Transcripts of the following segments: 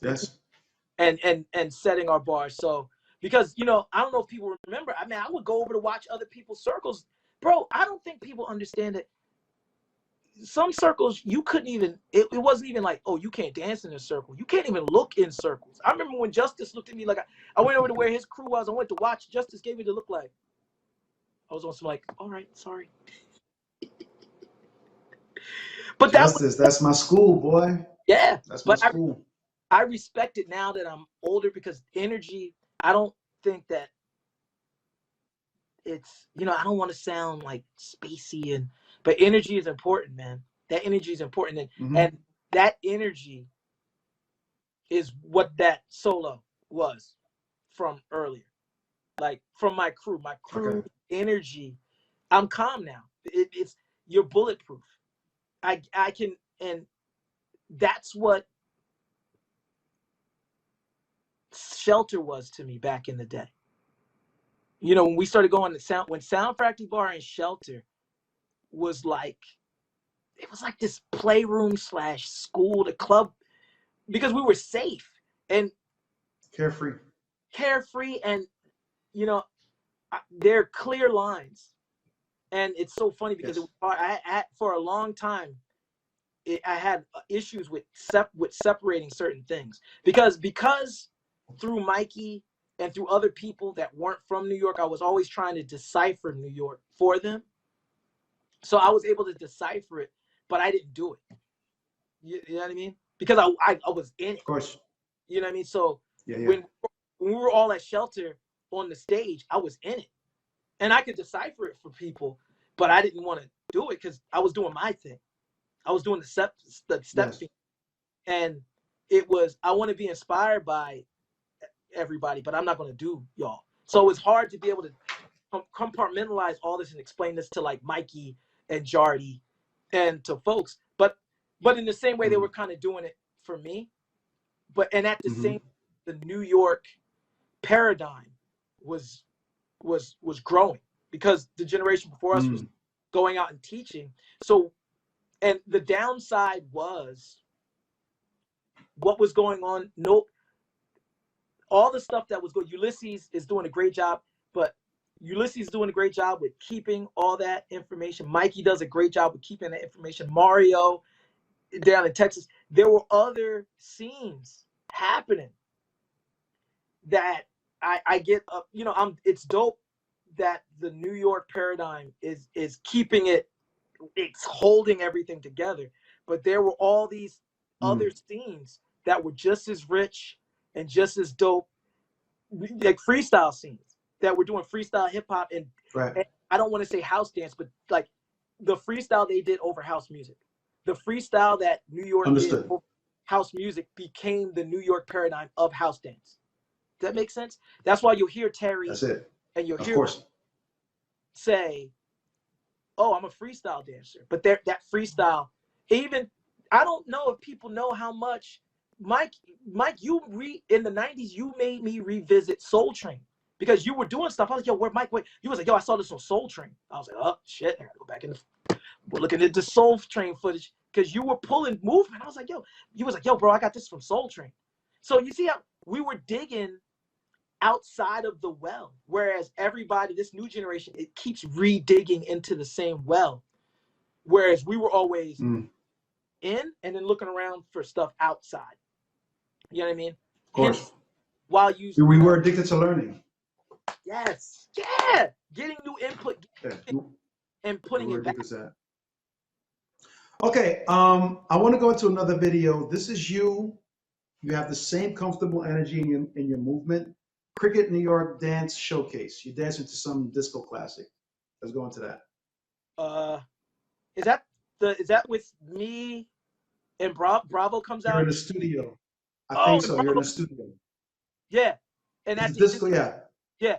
Yes. and setting our bars. So because I don't know if people remember. I mean, I would go over to watch other people's circles, bro. I don't think people understand that some circles you couldn't even. It wasn't even like, oh, you can't dance in a circle. You can't even look in circles. I remember when Justice looked at me like I went over to where his crew was. I went to watch. Justice gave me the look like I was on some like, all right, sorry. But Justice, that's my school, boy. Yeah. That's my But school. I respect it now that I'm older because energy. I don't think that it's I don't want to sound like spacey but energy is important, man. That energy is important, and that energy is what that solo was from earlier, like from my crew. Okay. Energy. I'm calm now. It's you're bulletproof. I can, and that's what Shelter was to me back in the day. When we started going to Sound Factory Bar and Shelter was like, it was like this playroom / school, the club, because we were safe and Carefree, and they're clear lines. And it's so funny because yes. for a long time I had issues with separating certain things because through Mikey and through other people that weren't from New York, I was always trying to decipher New York for them. So I was able to decipher it, but I didn't do it. You know what I mean? Because I was in it. Of course. You know what I mean? So Yeah. when we were all at Shelter on the stage, I was in it. And I could decipher it for people, but I didn't want to do it because I was doing my thing. I was doing the step Yes. thing. And it was, I want to be inspired by everybody, but I'm not going to do y'all. So it's hard to be able to compartmentalize all this and explain this to like Mikey and Jardy and to folks. But in the same way, they were kind of doing it for me. And at the same, the New York paradigm was growing because the generation before us was going out and teaching. So, and the downside was what was going on. All the stuff that was good. Ulysses is doing a great job, but Ulysses is doing a great job with keeping all that information. Mikey does a great job with keeping that information. Mario down in Texas. There were other scenes happening that I get up. It's dope that the New York paradigm is keeping it's holding everything together. But there were all these other scenes that were just as rich and just as dope, like freestyle scenes that were doing freestyle hip hop and I don't want to say house dance, but like the freestyle they did over house music. The freestyle that New York did over house music became the New York paradigm of house dance. Does that make sense? That's why you'll hear Terry and you'll hear say, oh, I'm a freestyle dancer. But that freestyle, even, I don't know if people know how much, Mike, in the 90s, you made me revisit Soul Train because you were doing stuff. I was like, yo, where Mike? Wait. You was like, yo, I saw this on Soul Train. I was like, oh, shit, I gotta go back we're looking at the Soul Train footage because you were pulling movement. I was like, yo, you was like, yo, bro, I got this from Soul Train. So you see how we were digging outside of the well, whereas everybody, this new generation, it keeps re-digging into the same well, whereas we were always in and then looking around for stuff outside. You know what I mean? Of course. While we were addicted to learning. Yes. Yeah. Getting new input and putting it back. Okay. I want to go into another video. This is you. You have the same comfortable energy in your movement. Cricket New York Dance Showcase. You're dancing to some disco classic. Let's go into that. Is that with me and Bravo comes out? You're in the studio. I think so. You're in the studio. Yeah. And that's disco, yeah. Yeah.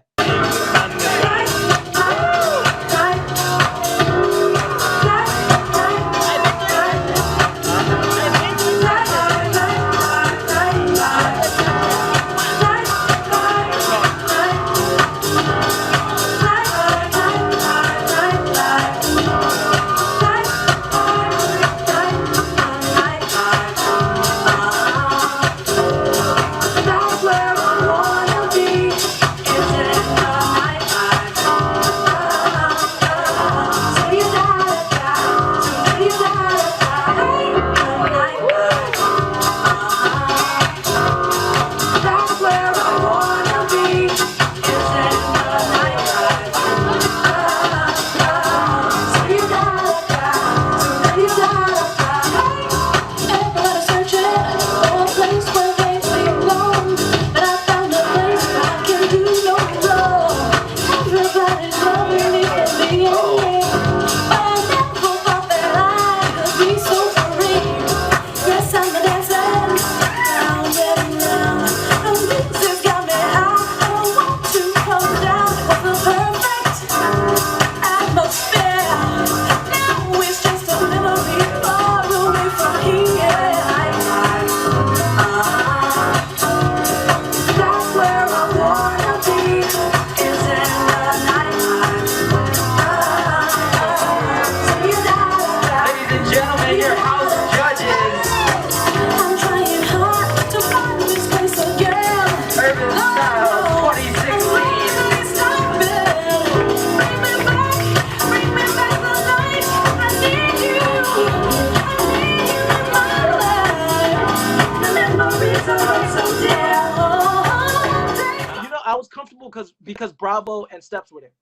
I was comfortable because Bravo and Steps were there.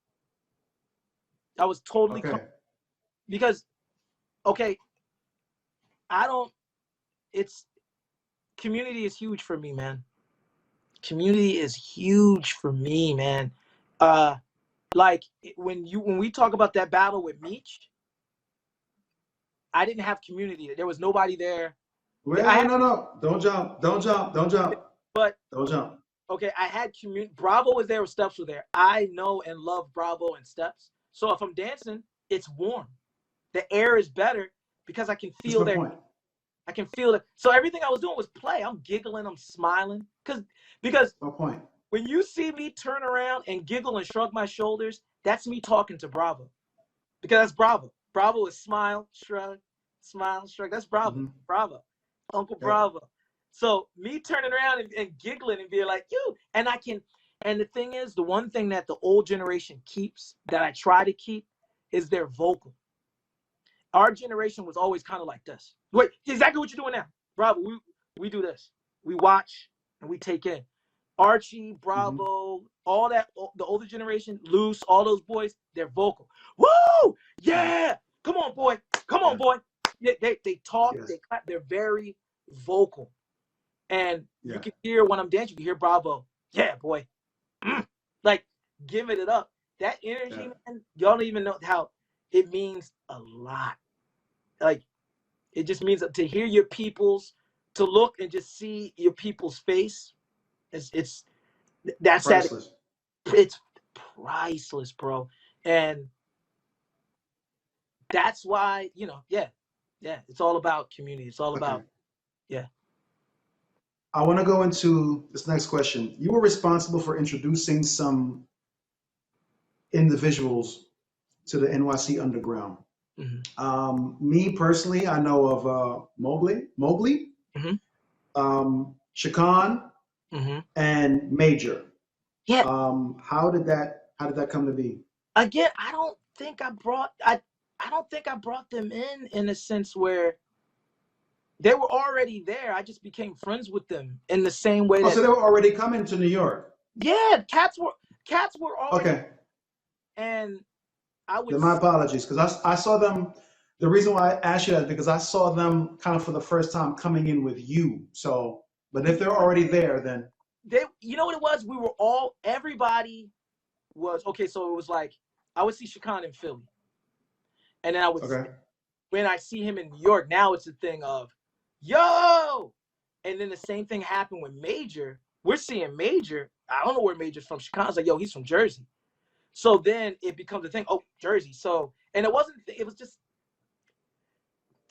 I was totally comfortable because, okay, community is huge for me, man. Community is huge for me, man. Like when we talk about that battle with Meech, I didn't have community. There was nobody there. No. Don't jump. But don't jump. Okay, I had community. Bravo was there, with Steps were there. I know and love Bravo and Steps. So if I'm dancing, it's warm. The air is better because I can feel their. I can feel it. So everything I was doing was play. I'm giggling, I'm smiling, because no point. When you see me turn around and giggle and shrug my shoulders, that's me talking to Bravo, because that's Bravo. Bravo is smile, shrug, smile, shrug. That's Bravo. Mm-hmm. Bravo, Uncle Bravo. So me turning around and giggling and being like, you, and I can. And the thing is, the one thing that the old generation keeps, that I try to keep, is their vocal. Our generation was always kind of like this. Wait, exactly what you're doing now. Bravo, we do this. We watch and we take in. Archie, Bravo, all that, the older generation, Loose, all those boys, they're vocal. Woo! Yeah! Come on, boy. Come on, boy. They talk, they clap, they're very vocal. And you can hear when I'm dancing, you can hear Bravo. Yeah, boy. Like, giving it up. That energy, man, y'all don't even know how it means a lot. Like, it just means to hear your people's, to look and just see your people's face. That's priceless. It's priceless, bro. And that's why, it's all about community. It's all about, I want to go into this next question. You were responsible for introducing some individuals to the NYC underground. Mm-hmm. Me personally, I know of Mowgli, mm-hmm. Shakan, mm-hmm. and Major. Yeah. How did that come to be? Again, I don't think I brought them in a sense where they were already there. I just became friends with them in the same way. So they were already coming to New York. Yeah, cats were already. Okay. And I would. Then my apologies, because I saw them. The reason why I asked you that is because I saw them kind of for the first time coming in with you. So, but if they're already there, then you know what it was? Everybody was okay. So it was like I would see Shakan in Philly, and then I would. Okay. When I see him in New York, now it's a thing of, yo, and then the same thing happened with Major. We're seeing Major. I don't know where Major's from. Shakan's like, yo, he's from Jersey. So then it becomes a thing. Oh, Jersey. So, and it was just,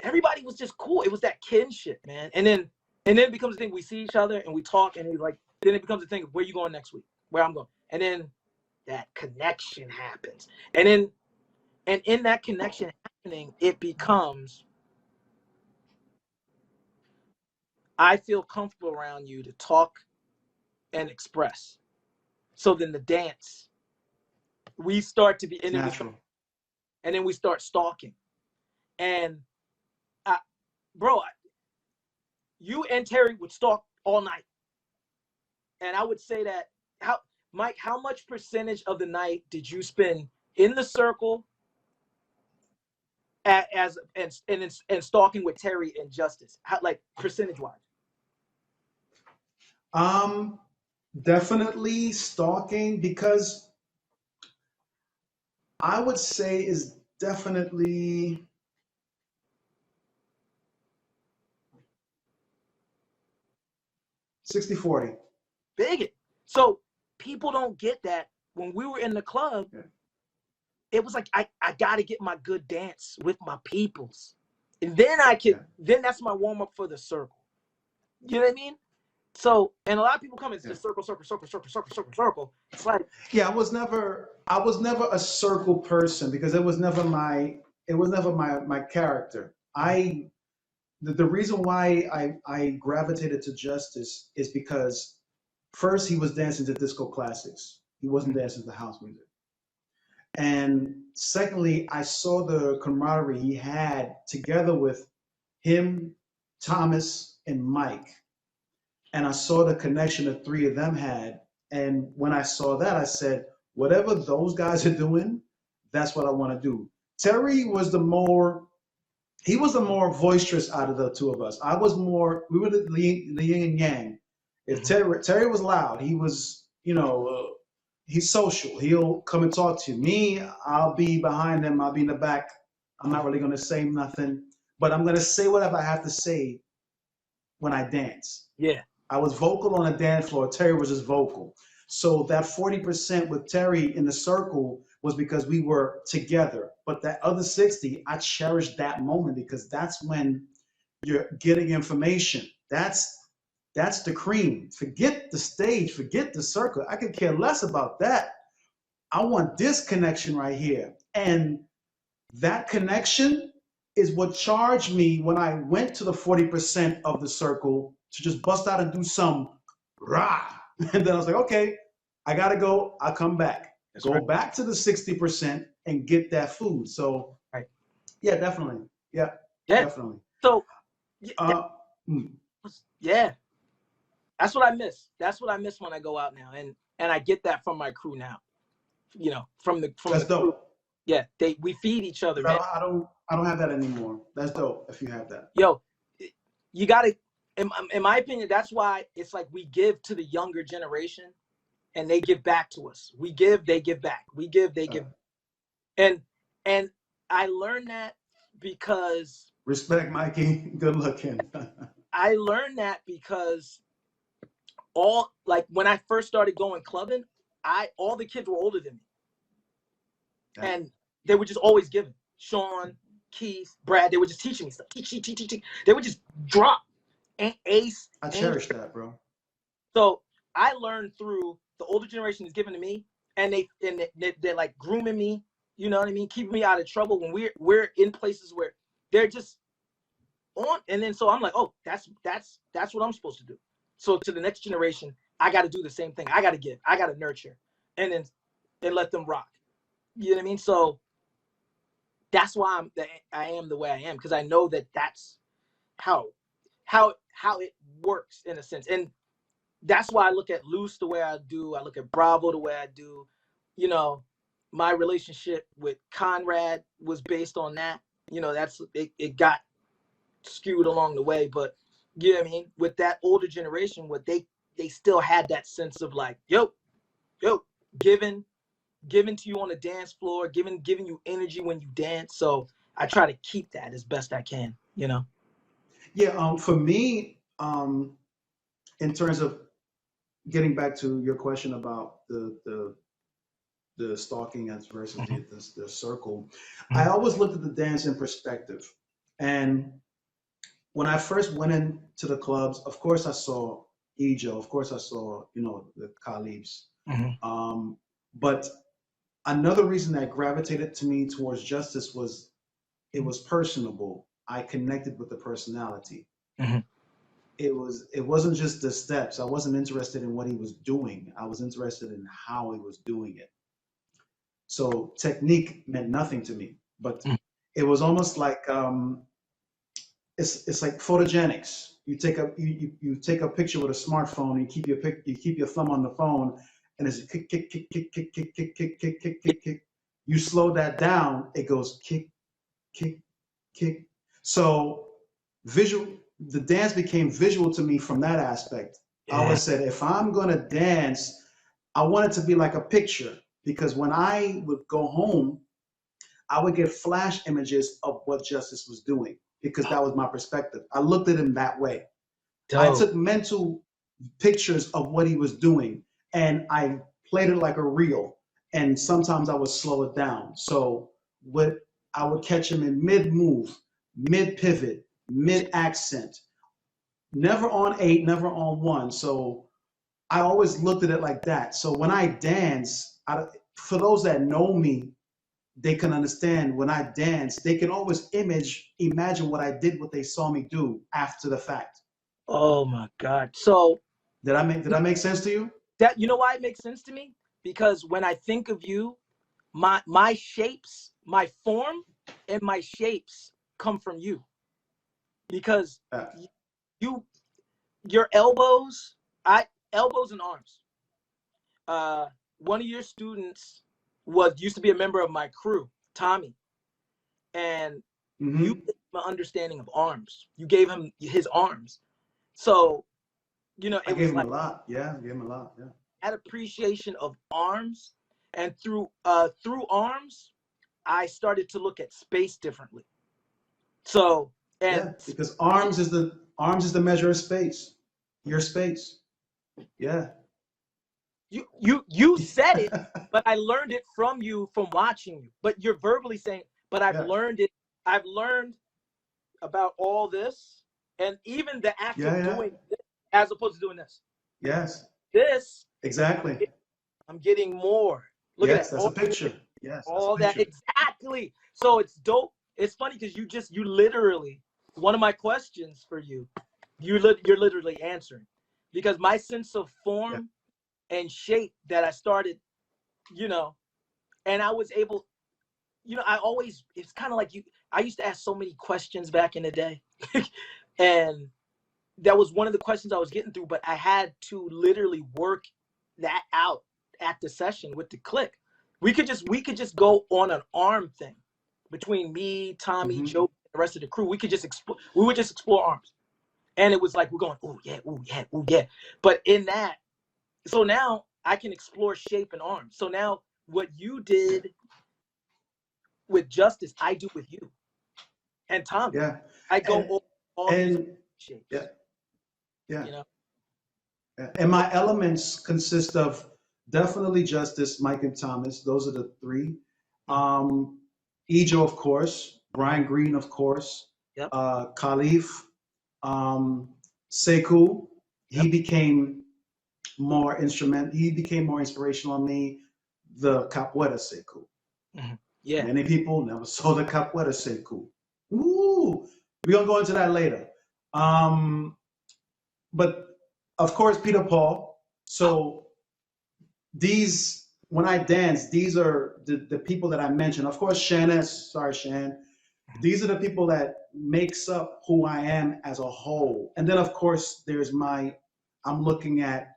everybody was just cool. It was that kinship, man. And then it becomes a thing. We see each other and we talk, and he's like, then it becomes a thing of, where you going next week? Where I'm going. And then that connection happens. And in that connection happening, it becomes, I feel comfortable around you to talk and express. So then the dance, we start to be natural. And then we start stalking. And you and Terry would stalk all night. And I would say that, Mike, how much percentage of the night did you spend in the circle and stalking with Terry and Justice? How, like, percentage-wise? Definitely stalking, because I would say is definitely 60-40. Big. So people don't get that. When we were in the club, it was like, I got to get my good dance with my peoples. And then then that's my warm-up for the circle. You know what I mean? So, and a lot of people come into the circle. It's like, I was never a circle person, because it was never my character. The reason why I gravitated to Justice is because first, he was dancing to disco classics. He wasn't dancing to house music. And secondly, I saw the camaraderie he had together with him, Thomas, and Mike. And I saw the connection the three of them had. And when I saw that, I said, whatever those guys are doing, that's what I want to do. Terry was the more he was the more boisterous out of the two of us. I was more, we were the yin and yang. If Terry was loud, he was, he's social. He'll come and talk to you. Me, I'll be behind him. I'll be in the back. I'm not really going to say nothing, but I'm going to say whatever I have to say when I dance. Yeah. I was vocal on the dance floor. Terry was just vocal. So that 40% with Terry in the circle was because we were together. But that other 60, I cherished that moment because that's when you're getting information. That's the cream. Forget the stage, forget the circle. I could care less about that. I want this connection right here. And that connection is what charged me when I went to the 40% of the circle to just bust out and do some rah. And then I was like, okay, I gotta go. I'll come back. That's go right. back to the 60% and get that food. So right. Yeah, definitely. Yeah, yeah. definitely. So mm. yeah. That's what I miss. That's what I miss when I go out now. And I get that from my crew now. From That's the dope. crew. Yeah, we feed each other, man. I don't have that anymore. That's dope if you have that. Yo, you gotta, in my opinion, that's why it's like we give to the younger generation and they give back to us. We give, they give back. We give, they give. And I learned that because respect, Mikey. Good looking. I learned that because when I first started going clubbing, all the kids were older than me. Yeah. And they were just always giving. Sean, Keith, Brad, they were just teaching me stuff. Teach. They would just drop. And Ace. I cherish that, bro. So I learned through the older generation is giving to me, and they're like grooming me. You know what I mean? Keeping me out of trouble when we're in places where they're just on. And then so I'm like, oh, that's what I'm supposed to do. So to the next generation, I got to do the same thing. I got to give. I got to nurture, and then let them rock. You know what I mean? So that's why I am the way I am, because I know that that's how it works in a sense. And that's why I look at Loose the way I do. I look at Bravo the way I do. My relationship with Conrad was based on that. It got skewed along the way, but you know what I mean? With that older generation, what they still had that sense of like, yo, giving to you on the dance floor, giving you energy when you dance. So I try to keep that as best I can, Yeah, for me, in terms of getting back to your question about the stalking as versus the circle, I always looked at the dance in perspective. And when I first went into the clubs, of course I saw Ejo, of course I saw, the Khalibs. But another reason that gravitated to me towards Justice was it was personable. I connected with the personality. It wasn't just the steps. I wasn't interested in what he was doing. I was interested in how he was doing it. So technique meant nothing to me, but it was almost like it's like photogenics. You take a picture with a smartphone. And you keep your thumb on the phone, and it's kick kick kick kick kick kick kick kick kick kick kick kick. You slow that down, it goes kick kick kick. So the dance became visual to me from that aspect. I always said, if I'm gonna dance, I want it to be like a picture, because when I would go home, I would get flash images of what Justice was doing, because that was my perspective. I looked at him that way. I took mental pictures of what he was doing, and I played it like a reel. And sometimes I would slow it down. So I would catch him in mid-move, mid-pivot, mid-accent, never on 8, never on 1. So I always looked at it like that. So when I dance, for those that know me, they can understand when I dance, they can always imagine what I did, what they saw me do after the fact. Oh my God. So did I make sense to you? That, you know why it makes sense to me? Because when I think of you, my shapes, my form and my shapes come from you. Because your elbows and arms. one of your students used to be a member of my crew, Tommy, and you gave him an understanding of arms. You gave him his arms. So, you know, I it gave was him a like lot. Yeah, I gave him a lot. Yeah. that appreciation of arms, and through arms, I started to look at space differently. So, and Yeah, because arms is the measure of space. Your space. Yeah. you said it, but I learned it from you from watching you. But you're verbally saying, but I've Yeah. learned it. I've learned about all this, and even the act Yeah, of yeah. doing this as opposed to doing this. Yes. This Exactly. I'm getting more. Look at Yes, that. that's a picture. Yes, that's a All that picture. exactly. So it's dope. It's funny because you literally, one of my questions for you, you're literally answering, because my sense of Yeah. form and shape that I started, you know, and I was able, you know, I always, it's kind of like you, I used to ask so many questions back in the day. And that was one of the questions I was getting through, but I had to literally work that out at the session with the click. We could just go on an arm thing between me, Tommy, Hmm. Joe, the rest of the crew. We would just explore arms. And it was like we're going, oh yeah, oh yeah, oh yeah. But in that, so now I can explore shape and arms. So now what you Yeah. did with Justice, I do with you and Tommy. Yeah. I go And over all these and yeah, shapes, yeah. you know. And my elements consist of definitely Justice, Mike, and Thomas. Those are the three. Mhm. Um, Ejo, of course. Mhm. Brian Green, of course. Yep. Khalif. Um, Sekou. He Yep. became He became more inspirational on me. The Capoeira Sekou. Mhm. Yeah. Many people never saw the Capoeira Sekou. Ooh, we're gonna go into that later. Um, but of course, Peter Paul. So these, when I dance, these are the people that I mentioned. Of course, sorry, Shan. These are the people that makes up who I am as a whole. And then of course, I'm looking at,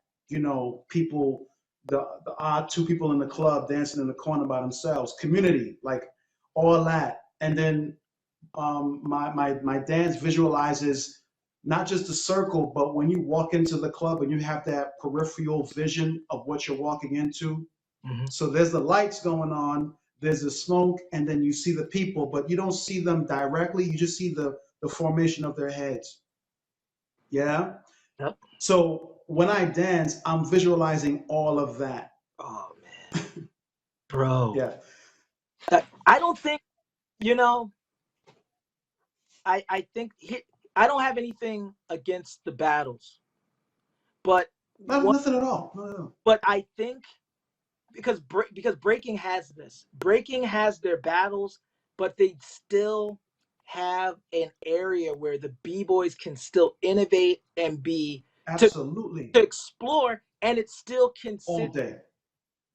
people, the odd two people in the club dancing in the corner by themselves, community, like all that. And then my dance visualizes not just the circle, but when you walk into the club and you have that peripheral vision of what you're walking into. Mhm. So there's the lights going on, there's the smoke, and then you see the people, but you don't see them directly. You just see the formation of their heads. Yeah. Yep. So when I dance, I'm visualizing all of that. Oh man, bro. Yeah. I don't think, you know. I think I don't have anything against the battles, but what Nothing at all. No, no, no. but I think because breaking has their battles, but they still have an area where the b-boys can still innovate and be to Absolutely. to explore, and it's still All considered. day.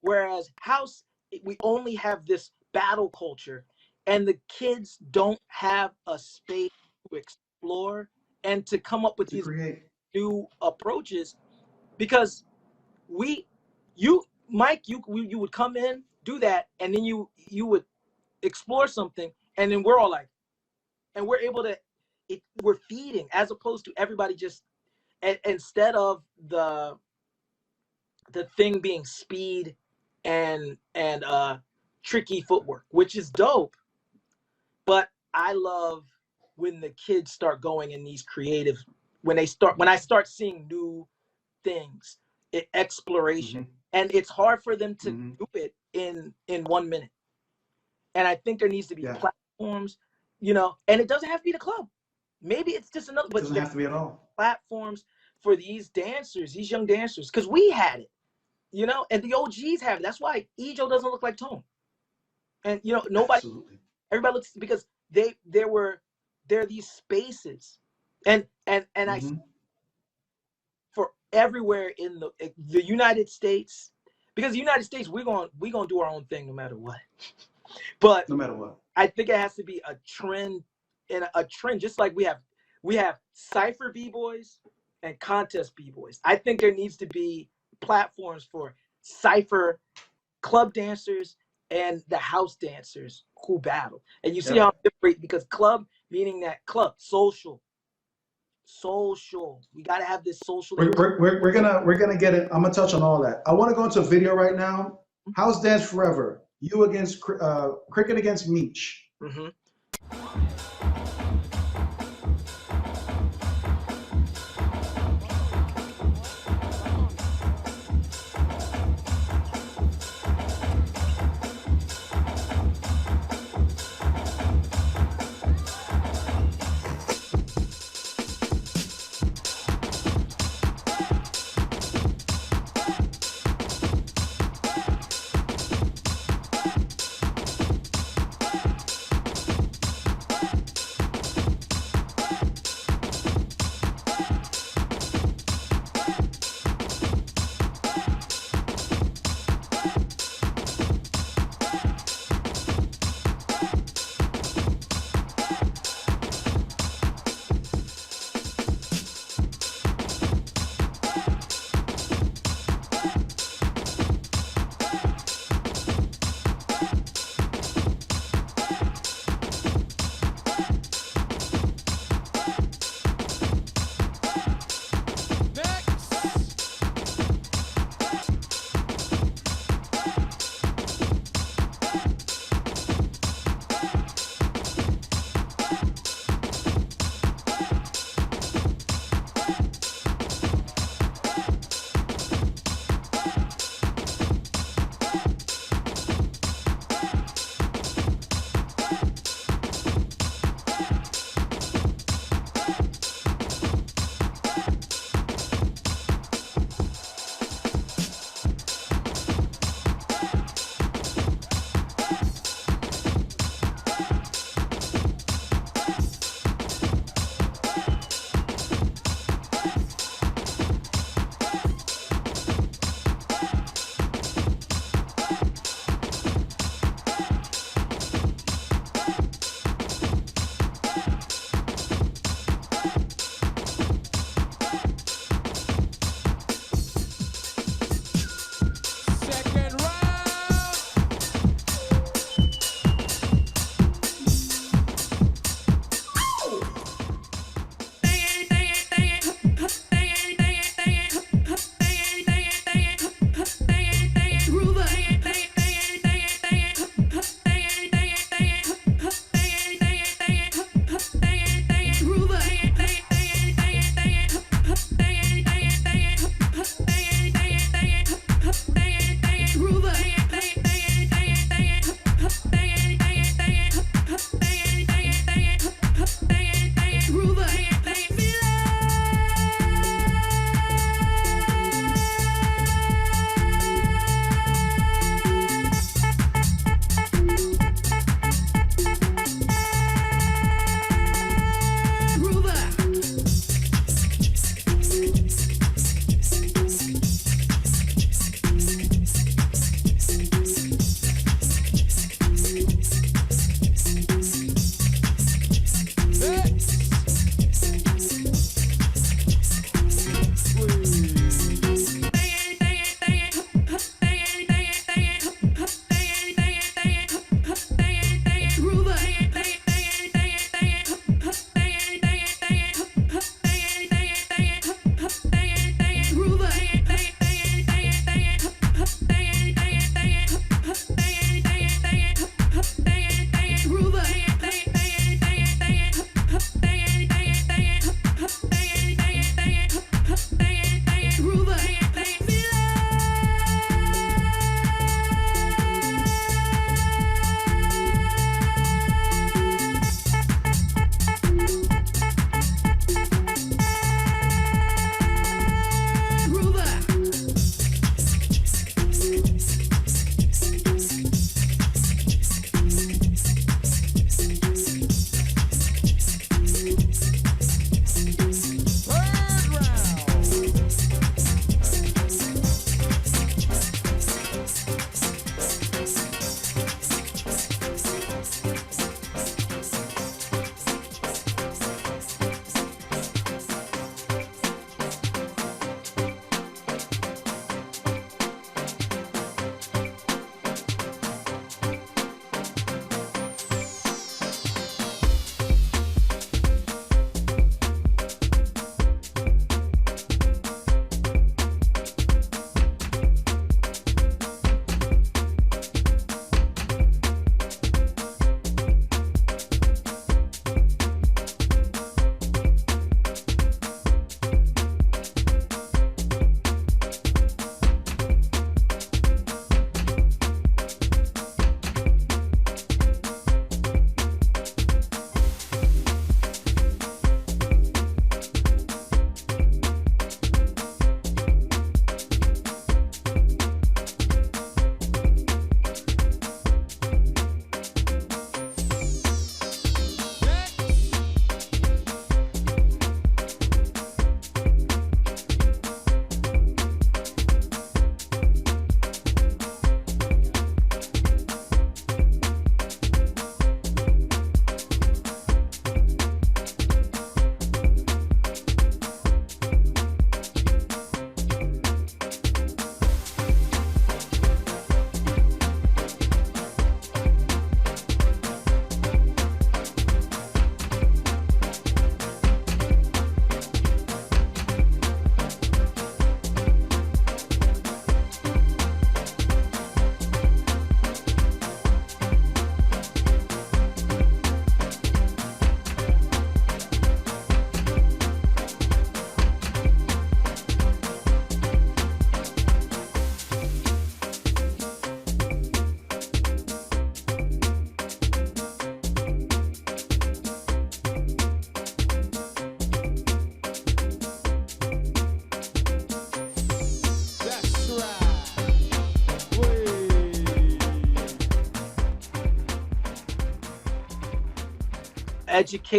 Whereas house, we only have this battle culture, and the kids don't have a space to explore and to come up with To these create. new approaches. Because we, you, Mike, you would come in, do that, and then you would explore something, and then we're all like, and we're able to, we're feeding as opposed to everybody just, instead of the thing being speed and tricky footwork, which is dope. But I love when the kids start going in these creative, when I start seeing new things, exploration, Hmm. and it's hard for them to Hmm. do it in 1 minute. And I think there needs to be Yeah. platforms, and it doesn't have to be the club. Maybe it's just another, but Doesn't there have to be at all. are platforms for these dancers, these young dancers, because we had it. And the OGs have it. That's why Ejo doesn't look like Tone. And Absolutely. everybody looks, because there are these spaces, and I, Hmm. for everywhere in the United States, because the United States, we're gonna do our own thing no matter what. But No matter what. I think it has to be a trend, and a trend, just like we have cipher b-boys and contest b-boys. I think there needs to be platforms for cipher club dancers and the house dancers who battle. And you see Yep. how different, because club meaning that club, social. We got to have this social. We're gonna get it. I'm gonna touch on all that. I want to go into a video right now. House Dance Forever. You against Cricket against Meech. Mm-hmm.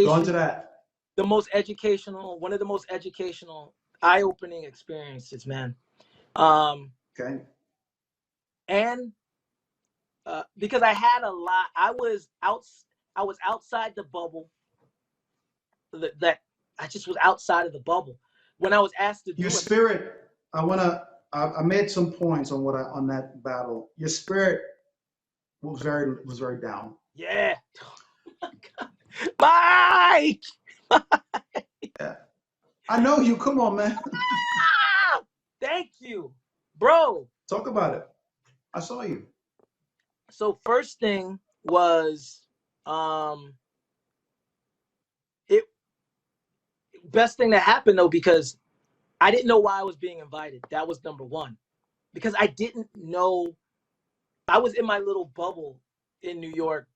Go into education, that. one of the most educational, eye-opening experiences, man. Okay. And because I had a lot, I was outside the bubble. That I just was outside of the bubble when I was asked to Your do it. spirit. I made some points on that battle. Your spirit was very down. Yeah. Mike! Yeah. I know you. Come on, man. Ah! Thank you, bro. Talk about it. I saw you. So first thing was it best thing that happened though, because I didn't know why I was being invited. That was number one. Because I didn't know, I was in my little bubble in New York,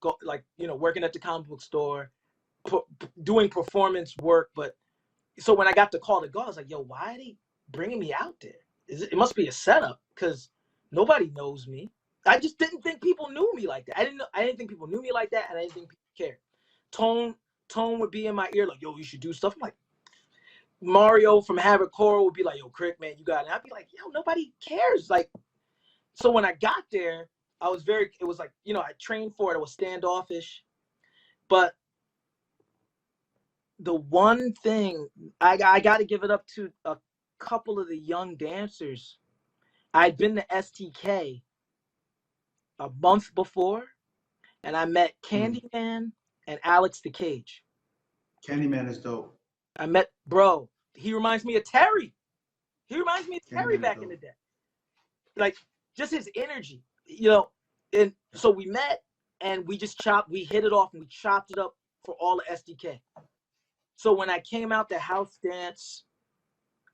working at the comic book store, doing performance work. But so when I got the call to go, I was like, yo, why are they bringing me out there? It must be a setup, because nobody knows me. I just didn't think people knew me like that. I didn't think people knew me like that, and I didn't think people cared. Tone would be in my ear like, yo, you should do stuff. I'm like, Mario from Havok Coral would be like, yo, Crick, man, you got it. And I'd be like, yo, nobody cares. Like, so when I got there, it was like, I trained for it. I was standoffish. But the one thing, I got to give it up to a couple of the young dancers. I'd been to STK a month before, and I met Candyman and Alex the Cage. Candyman is dope. I met, bro, he reminds me of Terry. He reminds me of Terry Candyman back in the day. Like, just his energy, And so we met, and we hit it off, and we chopped it up for all of SDK. So when I came out to house dance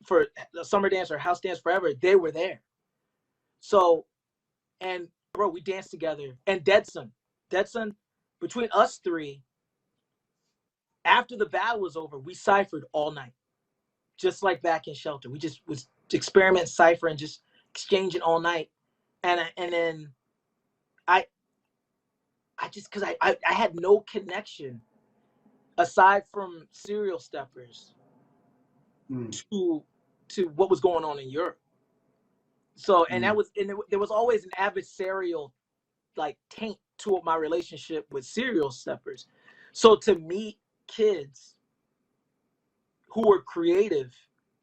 for the summer dance or house dance forever, they were there. So, and bro, we danced together. And Deadson, between us three, after the battle was over, we ciphered all night, just like back in Shelter. We just was experiment ciphering, just exchanging all night. And then I just, because I had no connection aside from serial steppers to what was going on in Europe. So, and there was always an adversarial like taint to my relationship with serial steppers. So to meet kids who were creative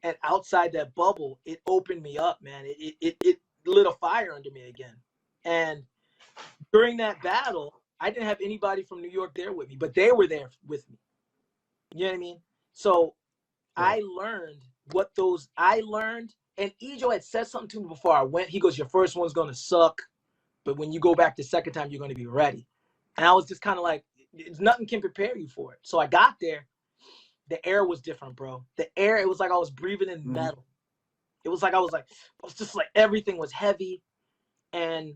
and outside that bubble, it opened me up, man. It lit a fire under me again. And during that battle, I didn't have anybody from New York there with me, but they were there with me. You know what I mean? So I learned and Ejo had said something to me before I went. He goes, your first one's going to suck, but when you go back the second time, you're going to be ready. And I was just kind of like, nothing can prepare you for it. So I got there. The air was different, bro. The air, it was like I was breathing in metal. It was like I was just like everything was heavy. And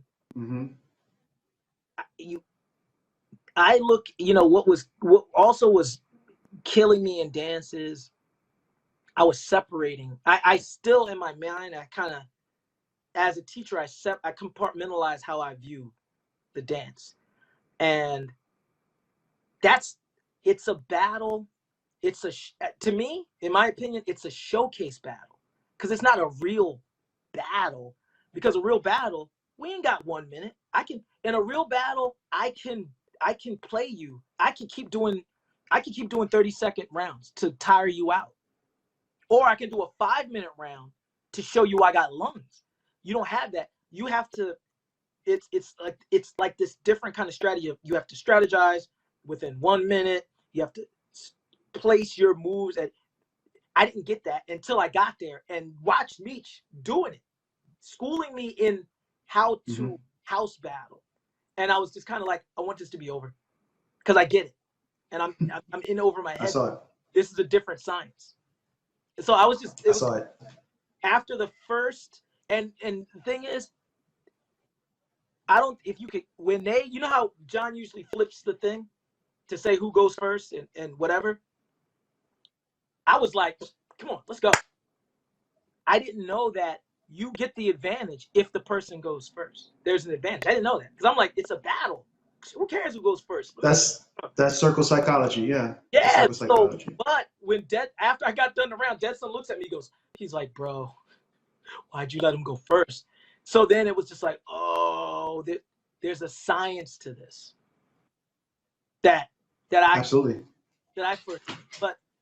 what also was killing me in dances, I was separating. I still, in my mind, I kind of, as a teacher, I compartmentalize how I view the dance. And it's a battle. To me, in my opinion, it's a showcase battle, because it's not a real battle. Because a real battle, we ain't got 1 minute. In a real battle, I can play you. I can keep doing 30-second rounds to tire you out. Or I can do a 5-minute round to show you I got lungs. You don't have that. You have to, it's like this different kind of strategy. You have to strategize within 1 minute. You have to place your moves. I didn't get that until I got there and watched Meech doing it, schooling me in how to house battle. And I was just kind of like, I want this to be over, because I get it. And I'm in over my head. I saw it. This is a different science. So I saw it. After the first, and the thing is, when you know how John usually flips the thing to say who goes first and whatever. I was like, come on, let's go. I didn't know that you get the advantage if the person goes first. There's an advantage. I didn't know that, because I'm like, it's a battle. who cares who goes first? That's circle psychology. Yeah. Yeah. Circle So, psychology. but when after I got done the round, Deadson looks at me, he's like, bro, why'd you let him go first? So then it was just like, oh, there's a science to this that I Absolutely. that I first,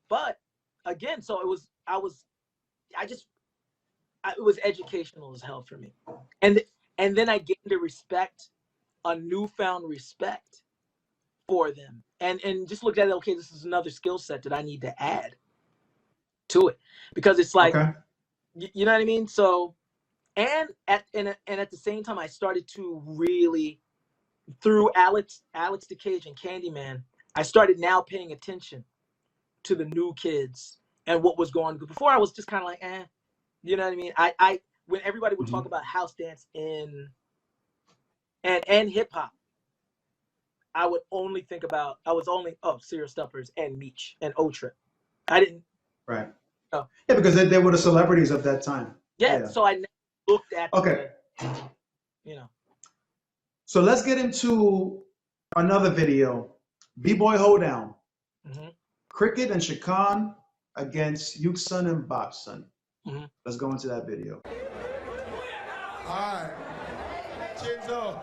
but again, so it was it was educational as hell for me, and then I gained a newfound respect for them, and just looked at it. Okay, this is another skill set that I need to add to it, because it's like, Okay. you know what I mean. So, and at the same time, I started to really, through Alex DeCage and Candyman, I started now paying attention to the new kids and what was going on. Before I was just kind of like, you know what I mean? I when everybody would talk about house dance and hip hop, I was only Serial Stumpers and Meech and O-Trip. I didn't. Right. Yeah, because they were the celebrities of that time. Yeah. So I never looked at. Okay. You know. So let's get into another video. B-Boy Hoedown. Cricket and Shakan against Yukesun and Bobson. Let's go into that video. All right. Chinzo.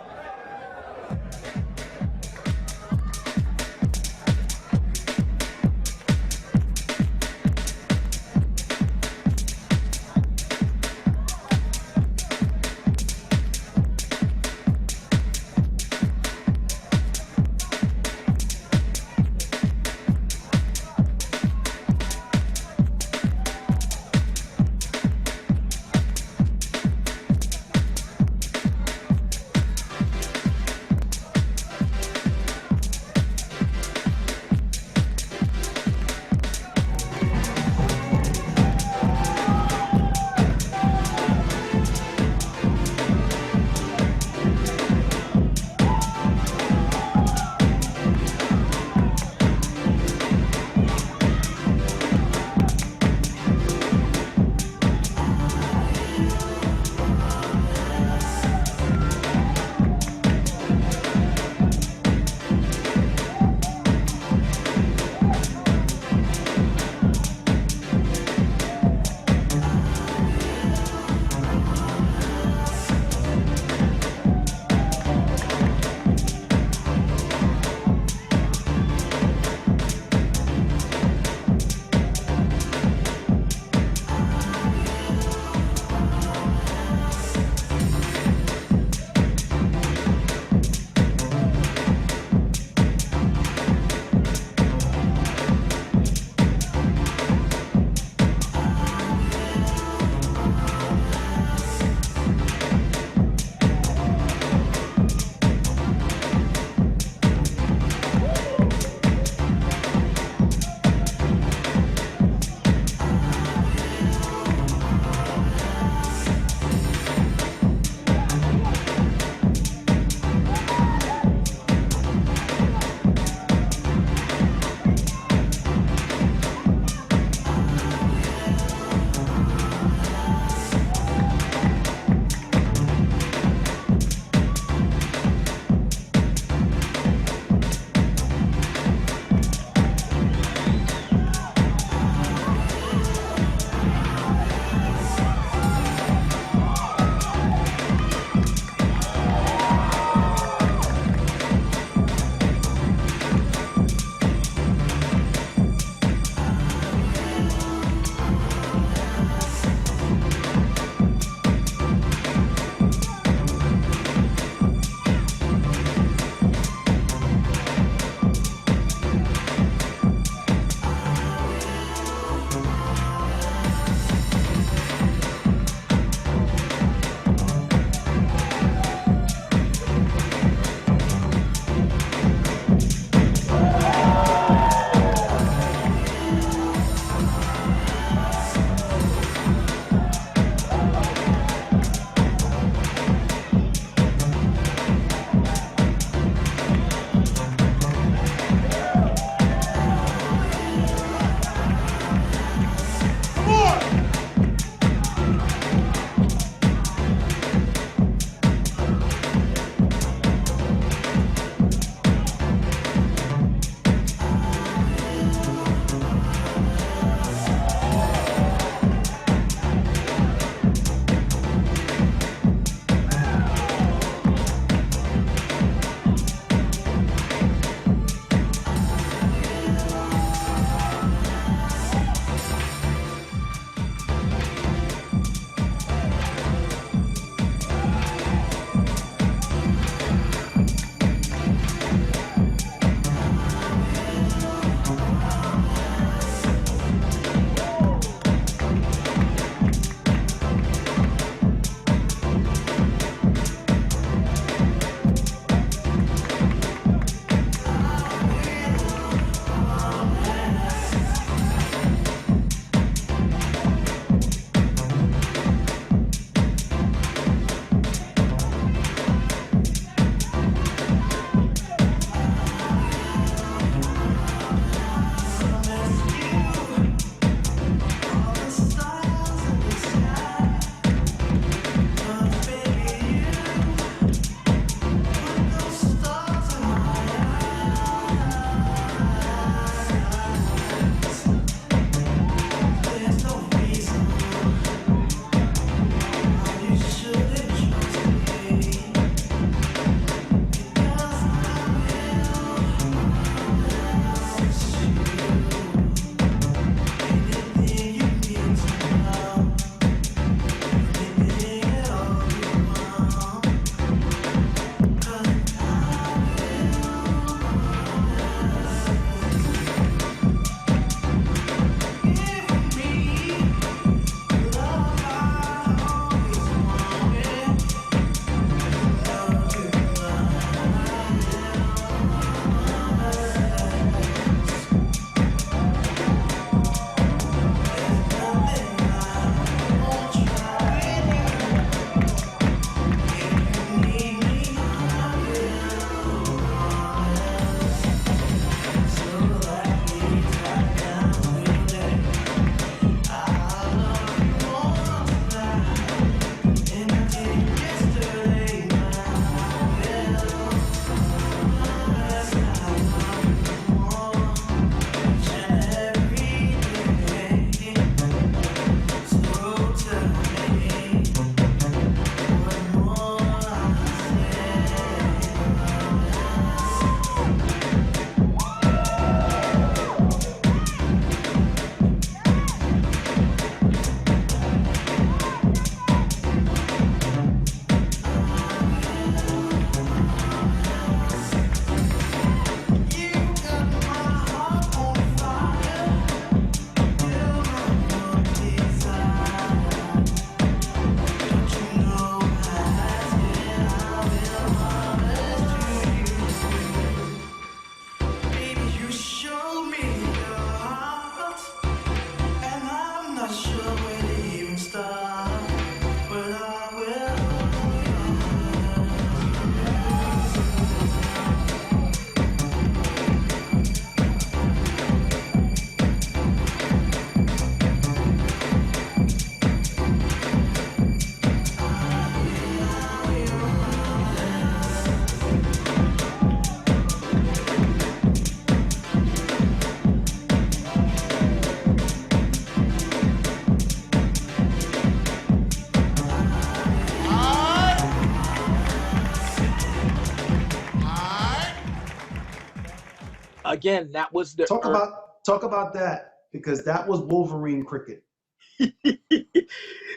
again, that was the Talk about that, because that was Wolverine cricket.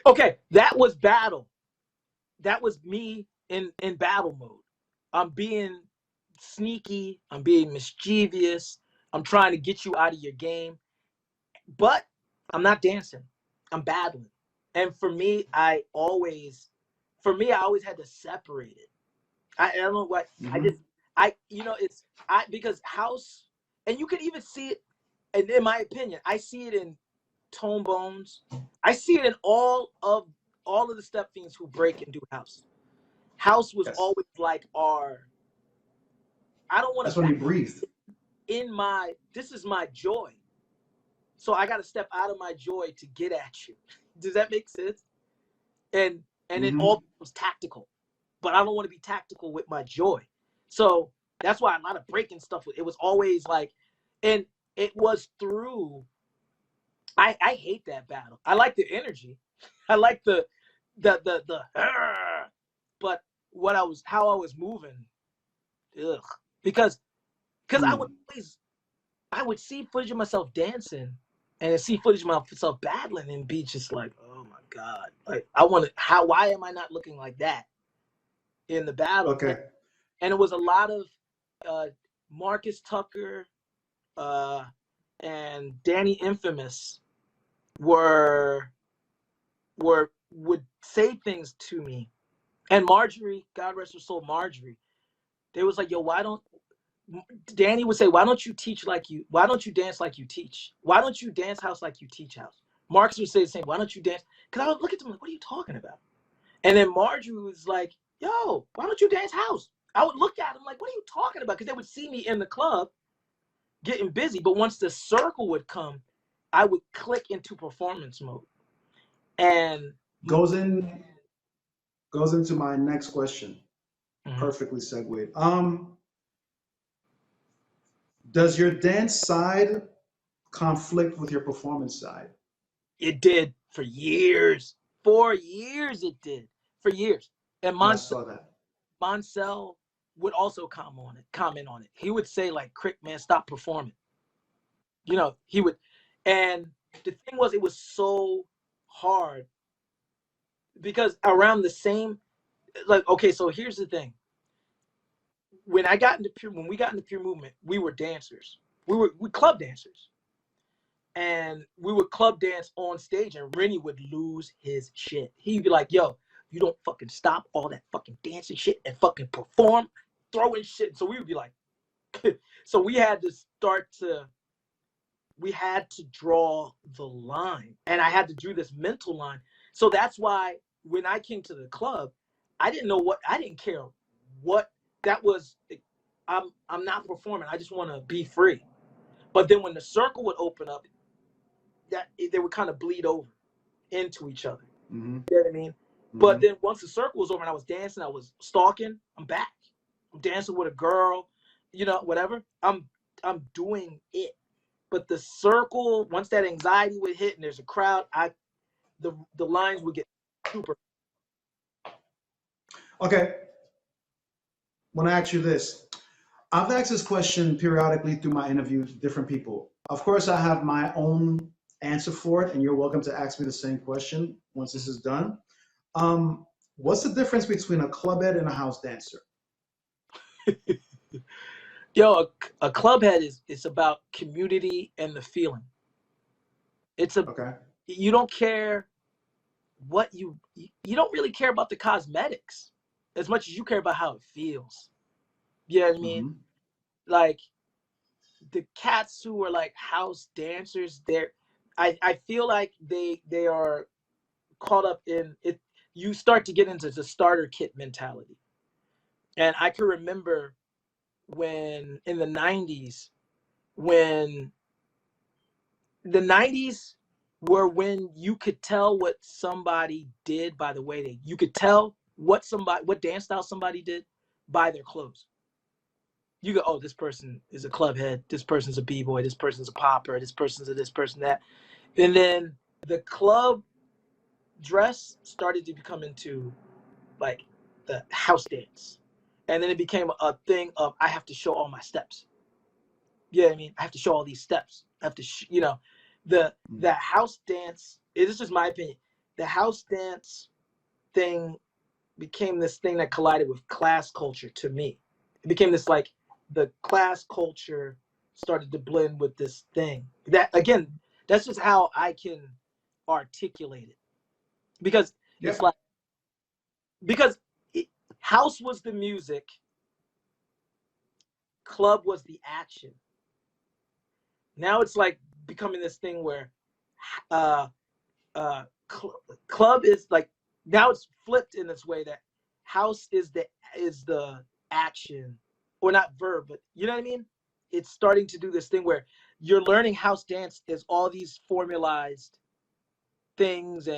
okay, that was battle. That was me in battle mode. I'm being sneaky. I'm being mischievous. I'm trying to get you out of your game, but I'm not dancing. I'm battling. And I always had to separate it. I don't know what it's because house, and you can even see it. And in my opinion, I see it in Tone Bones. I see it in all of the Step Fiends who break and do house. House was Yes. always like our. I don't want That's to when you breathed. This is my joy. So I got to step out of my joy to get at you. Does that make sense? And it all was tactical, but I don't want to be tactical with my joy. So that's why a lot of breaking stuff. It was always like, and it was through. I hate that battle. I like the energy. I like the but how I was moving, ugh. Because I would see footage of myself dancing and see footage of myself battling and be just like, oh my God. Like why am I not looking like that in the battle? Okay. And it was a lot of Marcus Tucker and Danny Infamous would say things to me. And Marjorie, God rest her soul, Marjorie, they was like, yo, Danny would say, why don't you dance like you teach? Why don't you dance house like you teach house? Marcus would say the same, why don't you dance? Because I would look at them like, what are you talking about? And then Marjorie was like, yo, why don't you dance house? I would look at them like, what are you talking about? Because they would see me in the club getting busy. But once the circle would come, I would click into performance mode. And goes into my next question. Perfectly segued. Does your dance side conflict with your performance side? It did for years. 4 years it did. For years. And Yeah, I saw that. Monsell would also comment on it. He would say, like, Crick, man, stop performing. You know, he would. And the thing was, it was so hard because around the same, like, okay, so here's the thing. When we got into Pure Movement, we were dancers. We club dancers. And we would club dance on stage, and Rennie would lose his shit. He'd be like, yo, you don't fucking stop all that fucking dancing shit and fucking perform, throwing shit. So we would be like, so we had to draw the line, and I had to do this mental line. So that's why when I came to the club, I didn't care what that was. I'm not performing. I just want to be free. But then when the circle would open up, that they would kind of bleed over into each other. Mm-hmm. You know what I mean? Mm-hmm. But then once the circle was over and I was dancing, I was stalking, I'm back. I'm dancing with a girl, whatever. I'm doing it. But the circle, once that anxiety would hit and there's a crowd, the lines would get super. Okay. Want to ask you this. I've asked this question periodically through my interviews with different people. Of course, I have my own answer for it, and you're welcome to ask me the same question once this is done. What's the difference between a club head and a house dancer? Yo, a club head is about community and the feeling. Okay. You don't care what you don't really care about the cosmetics as much as you care about how it feels. You know what I mean? Mm-hmm. Like the cats who are like house dancers, I feel like they are caught up in it. You start to get into the starter kit mentality. And I can remember when in the 90s, when the 90s were when you could tell what somebody did by the way you could tell what dance style somebody did by their clothes. You go, oh, this person is a club head, this person's a b-boy, this person's a popper, this person's a this person that. And then the club dress started to become into like the house dance. And then it became a thing of I have to show all my steps. Yeah, I mean, I have to show all these steps. I have to, the house dance. This is just my opinion. The house dance thing became this thing that collided with class culture to me. It became this like the class culture started to blend with this thing. That again, that's just how I can articulate it. Because it's like house was the music, club was the action. Now it's like becoming this thing where uh club is like, now it's flipped in this way that house is the action, or not verb, but you know what I mean. It's starting to do this thing where you're learning house dance is all these formalized things,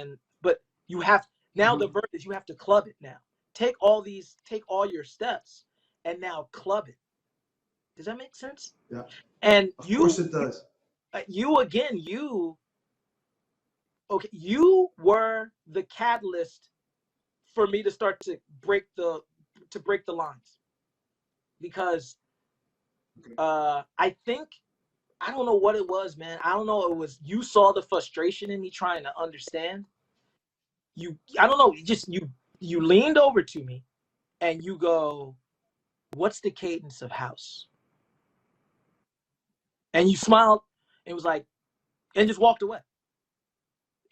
but you have now the verb is you have to club it now. Take all your steps and now club it. Does that make sense? Yeah. And of course it does. You were the catalyst for me to start to break the lines, because I think, I don't know what it was, man. I don't know. It was, you saw the frustration in me trying to understand. I don't know. You leaned over to me and you go, "What's the cadence of house?" And you smiled and was like, and just walked away.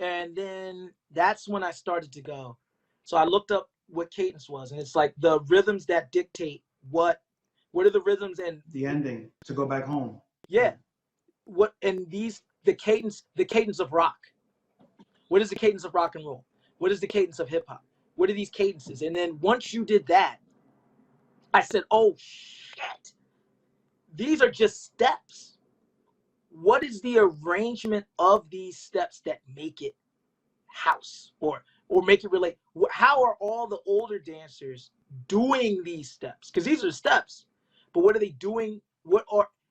And then that's when I started to go. So I looked up what cadence was, and it's like the rhythms that dictate what are the rhythms and the ending to go back home. Yeah. The cadence of rock. What is the cadence of rock and roll? What is the cadence of hip hop? What are these cadences? And then once you did that, I said, oh shit, these are just steps. What is the arrangement of these steps that make it house, or make it relate? How are all the older dancers doing these steps? Because these are steps, but what are they doing?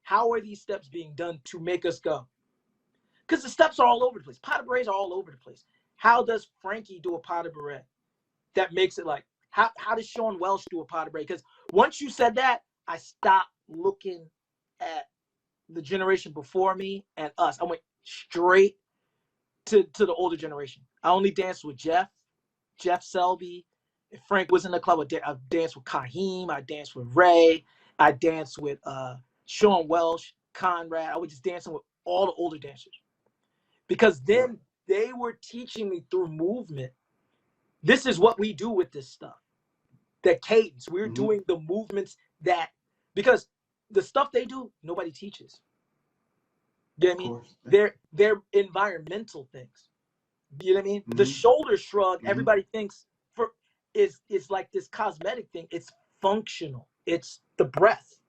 How are these steps being done to make us go? Because the steps are all over the place. Pas de bourrées are all over the place. How does Frankie do a pas de bourrée that makes it like, how does Sean Welsh do a pas de bourrée? Because once you said that, I stopped looking at the generation before me and us. I went straight to the older generation. I only danced with Jeff Selby. If Frank was in the club, I danced with Kaheem. I danced with Ray. I danced with Sean Welsh, Conrad. I was just dancing with all the older dancers. Because then they were teaching me through movement. This is what we do with this stuff. The cadence. We're doing the movements because the stuff they do, nobody teaches. You know what I mean? They're environmental things. You know what I mean? The shoulder shrug, everybody thinks is like this cosmetic thing. It's functional. It's the breath.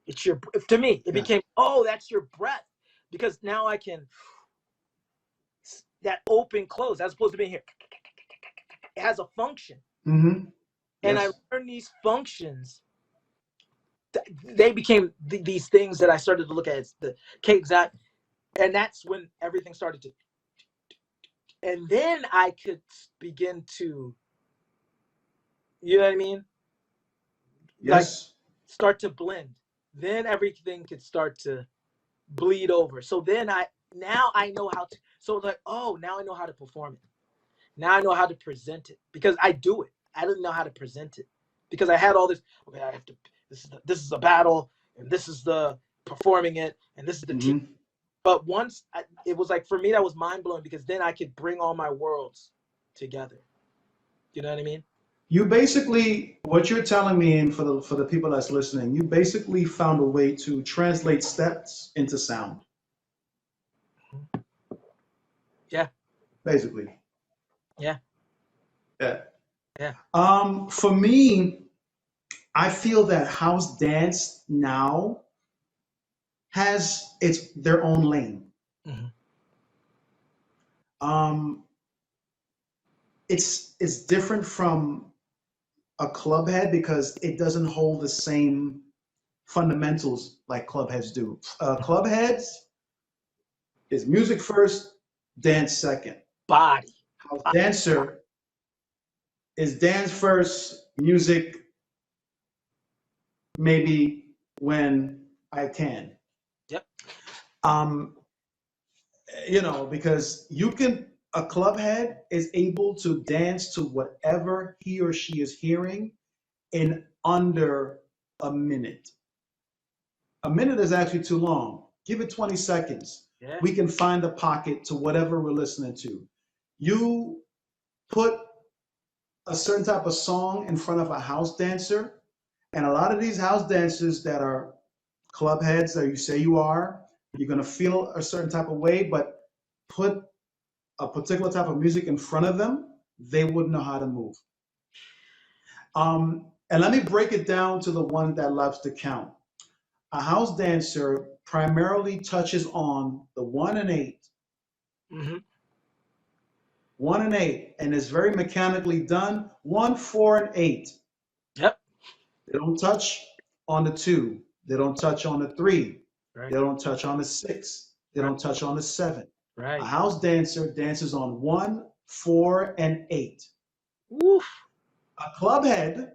It's to me, it became, oh, that's your breath. Because now I can, that open close, as opposed to being here, it has a function. And I learned these functions. They became these things that I started to look at as the cadence. And that's when everything started to, and then I could begin to, you know what I mean? Yes. Like, start to blend. Then everything could start to bleed over. So then now I know how to, so like, oh, now I know how to perform it. Now I know how to present it, because I do it. I didn't know how to present it because I had all this. Okay, I have to. This is a battle, and this is the performing it, and this is the team. But once it was like, for me, that was mind blowing, because then I could bring all my worlds together. You know what I mean? You basically, what you're telling me, and for the people that's listening, you basically found a way to translate steps into sound. Yeah. Basically. Yeah. Yeah. Yeah. For me, I feel that house dance now has their own lane. It's different from a club head because it doesn't hold the same fundamentals like club heads do. Club heads is music first, dance second. Body. House dancer is dance first, music maybe when I can. Yep. You know, because a club head is able to dance to whatever he or she is hearing in under a minute. A minute is actually too long. Give it 20 seconds. Yeah. We can find a pocket to whatever we're listening to. You put a certain type of song in front of a house dancer, and a lot of these house dancers that are club heads that you say you are, you're going to feel a certain type of way, but put a particular type of music in front of them, they wouldn't know how to move. And let me break it down to the one that loves to count. A house dancer primarily touches on the 1 and 8. Mm-hmm. 1 and 8, and it's very mechanically done. 1, 4, and 8. Yep. They don't touch on the 2. They don't touch on the 3. Right. They don't touch on the 6. They don't touch on the 7. Right. A house dancer dances on 1, 4, and 8. Woof. A club head,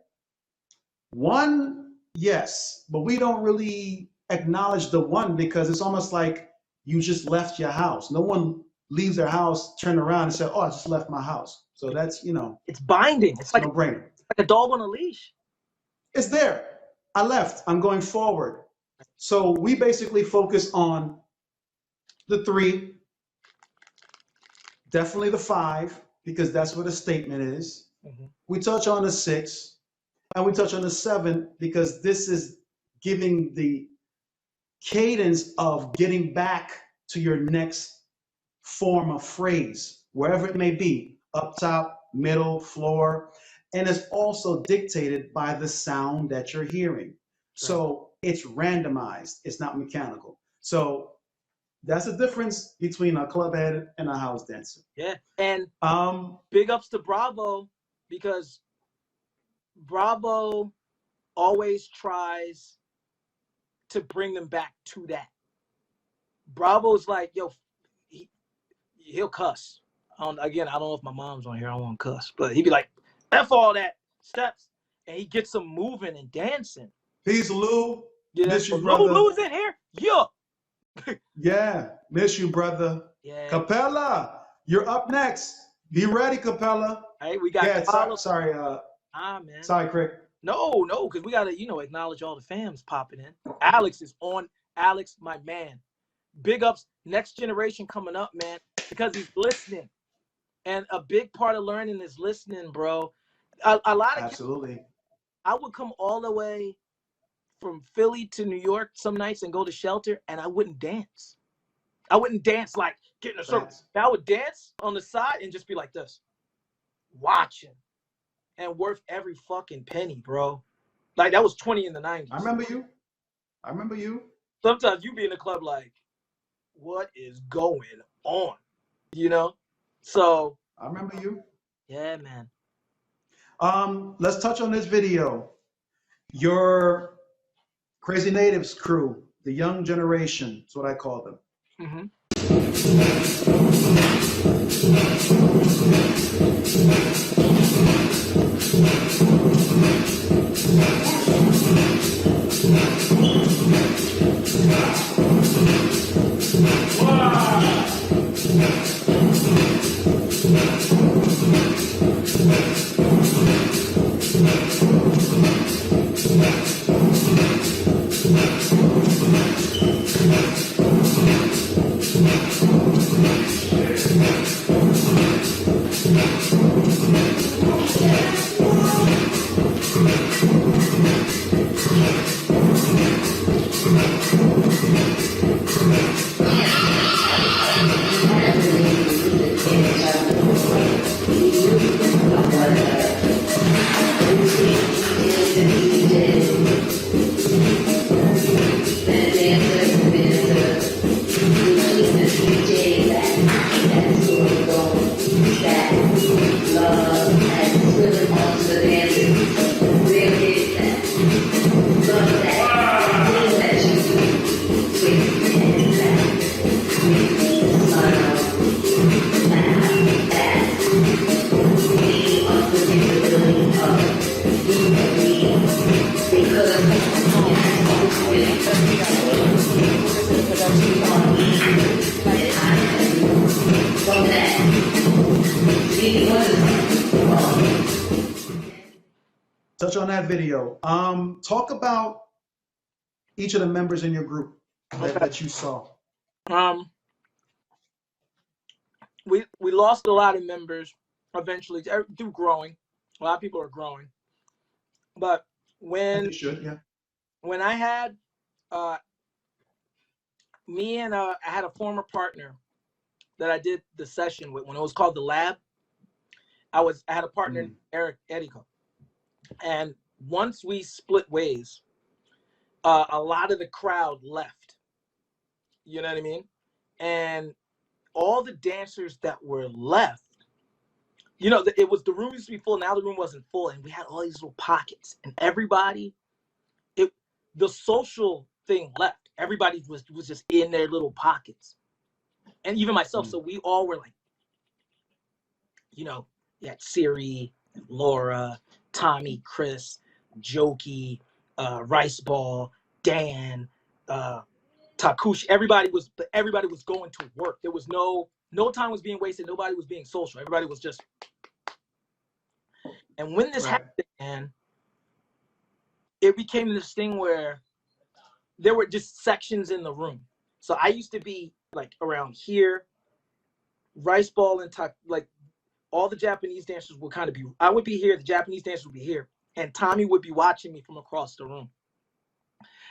1, yes, but we don't really acknowledge the 1 because it's almost like you just left your house. No one leaves their house, turn around and say, oh, I just left my house. So that's, you know. It's binding. It's like, no-brainer. Like a dog on a leash. It's there. I left. I'm going forward. So we basically focus on the 3, definitely the 5, because that's what a statement is. Mm-hmm. We touch on the 6, and we touch on the 7 because this is giving the cadence of getting back to your next form of phrase, wherever it may be, up top, middle, floor, and it's also dictated by the sound that you're hearing. So it's randomized, it's not mechanical. So that's the difference between a club head and a house dancer. Yeah, and big ups to Bravo, because Bravo always tries to bring them back to that. Bravo's like, yo, he'll cuss. Again, I don't know if my mom's on here. I don't want to cuss, but he'd be like, F all that steps, and he gets them moving and dancing. Peace, Lou. Yeah, miss you, brother. Lou's in here. Yeah. Yeah, miss you, brother. Yeah. Capella, you're up next. Be ready, Capella. Hey, we got. Yeah, sorry. Man. Sorry, Crick. No, because we gotta, acknowledge all the fams popping in. Alex is on. Alex, my man. Big ups. Next generation coming up, man, because he's listening. And a big part of learning is listening, bro. A lot of Absolutely. I would come all the way from Philly to New York some nights and go to shelter, and I wouldn't dance. I wouldn't dance like getting a circle. I would dance on the side and just be like this, watching, and worth every fucking penny, bro. Like that was 20 in the 90s. I remember you. Sometimes you be in the club like, what is going on? So I remember you. Yeah, man. Let's touch on this video. Your Crazy Natives crew, the young generation, that's what I call them. Mm-hmm. touch on that video. Talk about each of the members in your group Okay. that you saw. Um, we lost a lot of members eventually through growing. A lot of people are growing, but As when you should, yeah. when I had me and I had a former partner that I did the session with when it was called the Lab. I had a partner, Eric Edico, and once we split ways, a lot of the crowd left. You know what I mean? And all the dancers that were left, you know, it was the room used to be full. Now the room wasn't full, and we had all these little pockets, and everybody, the social thing left. Everybody was just in their little pockets, and even myself. So we all were like, you know, you had Siri, Laura, Tommy, Chris, Jokey, Rice Ball, Dan, Takushi. Everybody was going to work. There was no time was being wasted. Nobody was being social. Everybody was just. And when this happened, man, it became this thing where there were just sections in the room. So I used to be like around here, Rice Ball and like all the Japanese dancers would kind of be. I would be here. The Japanese dancers would be here, and Tommy would be watching me from across the room.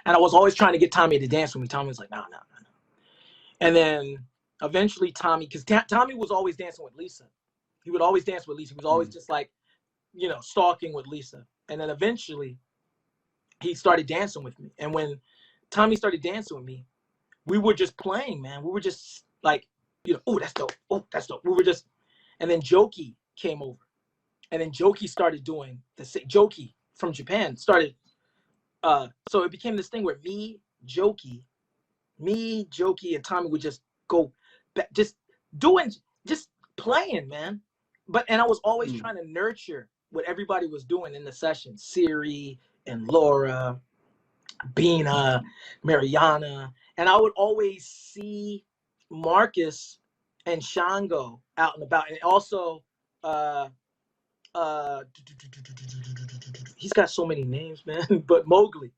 And I was always trying to get Tommy to dance with me. Tommy was like, no. And then eventually Tommy, because Tommy was always dancing with Lisa. He would always dance with Lisa. He was always just like, you know, stalking with Lisa. And then eventually he started dancing with me. And when Tommy started dancing with me, we were just playing, man. We were just like, you know, oh, that's dope. Oh, that's dope. We were just, and then Jokey came over. And then Jokey started doing Jokey from Japan started. So it became this thing where me, Jokey, and Tommy would just go back, just playing, man. And I was always trying to nurture what everybody was doing in the session. Siri and Laura, Bina, Mariana. And I would always see Marcus and Shango out and about. And also, he's got so many names, man. But Mowgli.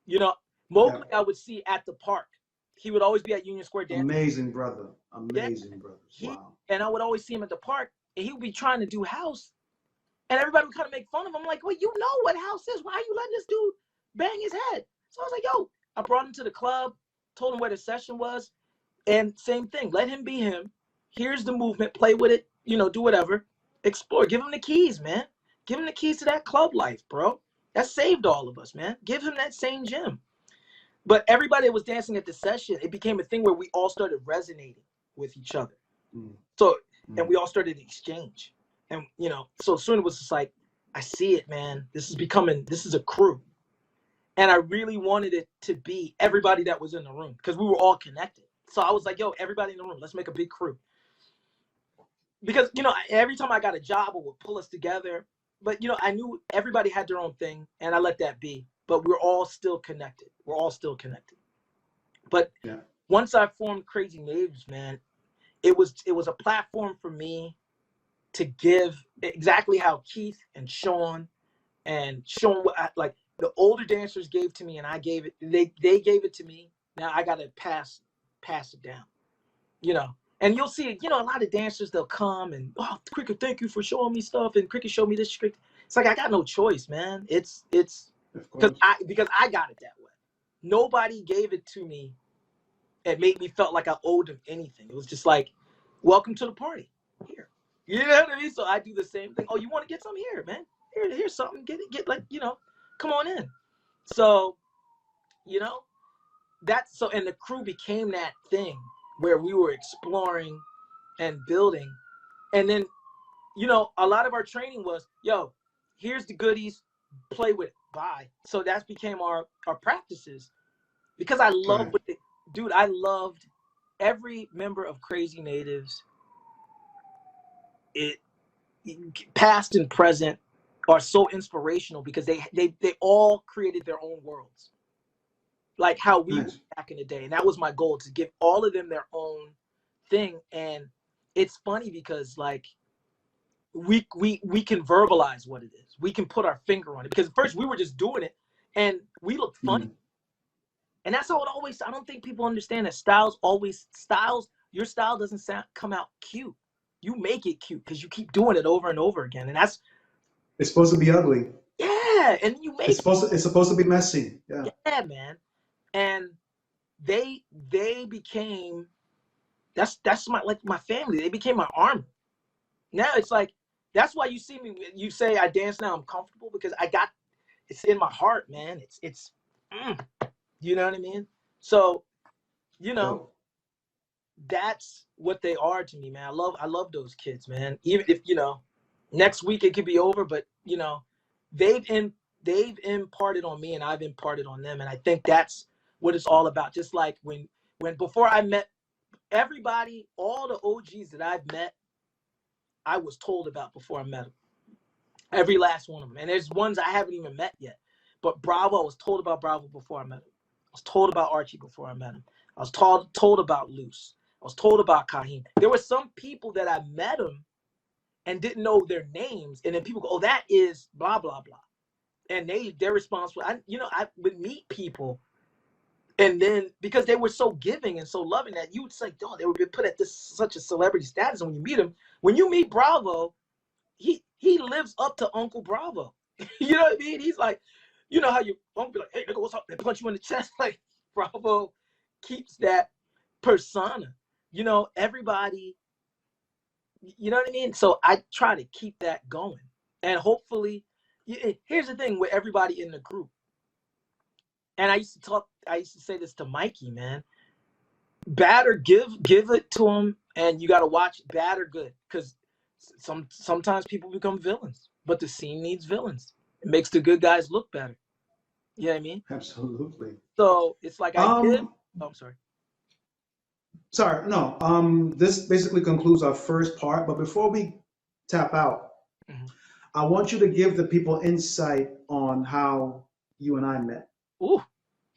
You know, Mowgli I would see at the park. He would always be at Union Square dancing. Amazing brother. Amazing brother. Wow. And I would always see him at the park, and he would be trying to do house. And everybody would kind of make fun of him. I'm like, well, you know what house is. Why are you letting this dude bang his head? So I was like, yo, I brought him to the club, told him where the session was. And same thing, let him be him. Here's the movement, play with it, you know, do whatever. Explore, give him the keys, man. Give him the keys to that club life, bro. That saved all of us, man. Give him that same gym. But everybody that was dancing at the session, it became a thing where we all started resonating with each other. So, and we all started to exchange. And, you know, so soon it was just like, I see it, man. This is a crew. And I really wanted it to be everybody that was in the room because we were all connected. So I was like, yo, everybody in the room, let's make a big crew. Because, you know, every time I got a job, it would pull us together. But, you know, I knew everybody had their own thing, and I let that be. But we're all still connected. But once I formed Crazy Natives, man, it was a platform for me to give exactly how Keith and Sean like the older dancers gave to me, and I gave it. They gave it to me. Now I gotta pass it down, you know. And you'll see, you know, a lot of dancers, they'll come and, oh, Cricket, thank you for showing me stuff, and Cricket showed me this trick. It's like I got no choice, man. It's because I got it that way. Nobody gave it to me. It made me felt like I owed them anything. It was just like, welcome to the party. Here. You know what I mean? So I do the same thing. Oh, you want to get something? Here, man. Here's something. Get like, you know, come on in. So, you know, and the crew became that thing where we were exploring and building. And then, you know, a lot of our training was, yo, here's the goodies, play with it, bye. So that became our practices. Because I love dude, I loved every member of Crazy Natives. It past and present are so inspirational because they all created their own worlds. Like how we were back in the day. And that was my goal, to give all of them their own thing. And it's funny because, like, we can verbalize what it is. We can put our finger on it, because at first we were just doing it and we looked funny. And that's how it always, I don't think people understand that your style doesn't come out cute. You make it cute because you keep doing it over and over again. And it's supposed to be ugly. Yeah, and you make it's supposed to be messy. Yeah, man. And they became, that's my family. They became my army. Now it's like, that's why you see me, you say I dance now, I'm comfortable, because it's in my heart, man. It's you know what I mean? So, that's what they are to me, man. I love those kids, man. Even if, next week it could be over, but they've imparted on me and I've imparted on them. And I think that's what it's all about. Just like when before I met everybody, all the OGs that I've met, I was told about before I met them. Every last one of them. And there's ones I haven't even met yet. But Bravo, I was told about Bravo before I met him. I was told about Archie before I met him. I was told about Luce. I was told about Kaheem. There were some people that I met them and didn't know their names. And then people go, oh, that is blah, blah, blah. And they're responsible. I would meet people. And then because they were so giving and so loving that you would say, oh, they would be put at such a celebrity status. And when you meet him, when you meet Bravo, he lives up to Uncle Bravo. You know what I mean? He's like, you know how your uncle be like, hey, nigga, what's up? They punch you in the chest. Like, Bravo keeps that persona. Everybody, you know what I mean? So I try to keep that going. And hopefully, here's the thing with everybody in the group. And I used to say this to Mikey, man. Bad or give it to him, and you got to watch bad or good, because sometimes people become villains, but the scene needs villains. It makes the good guys look better. You know what I mean? Absolutely. So it's like I'm sorry. Sorry, no. This basically concludes our first part, but before we tap out, I want you to give the people insight on how you and I met. Ooh.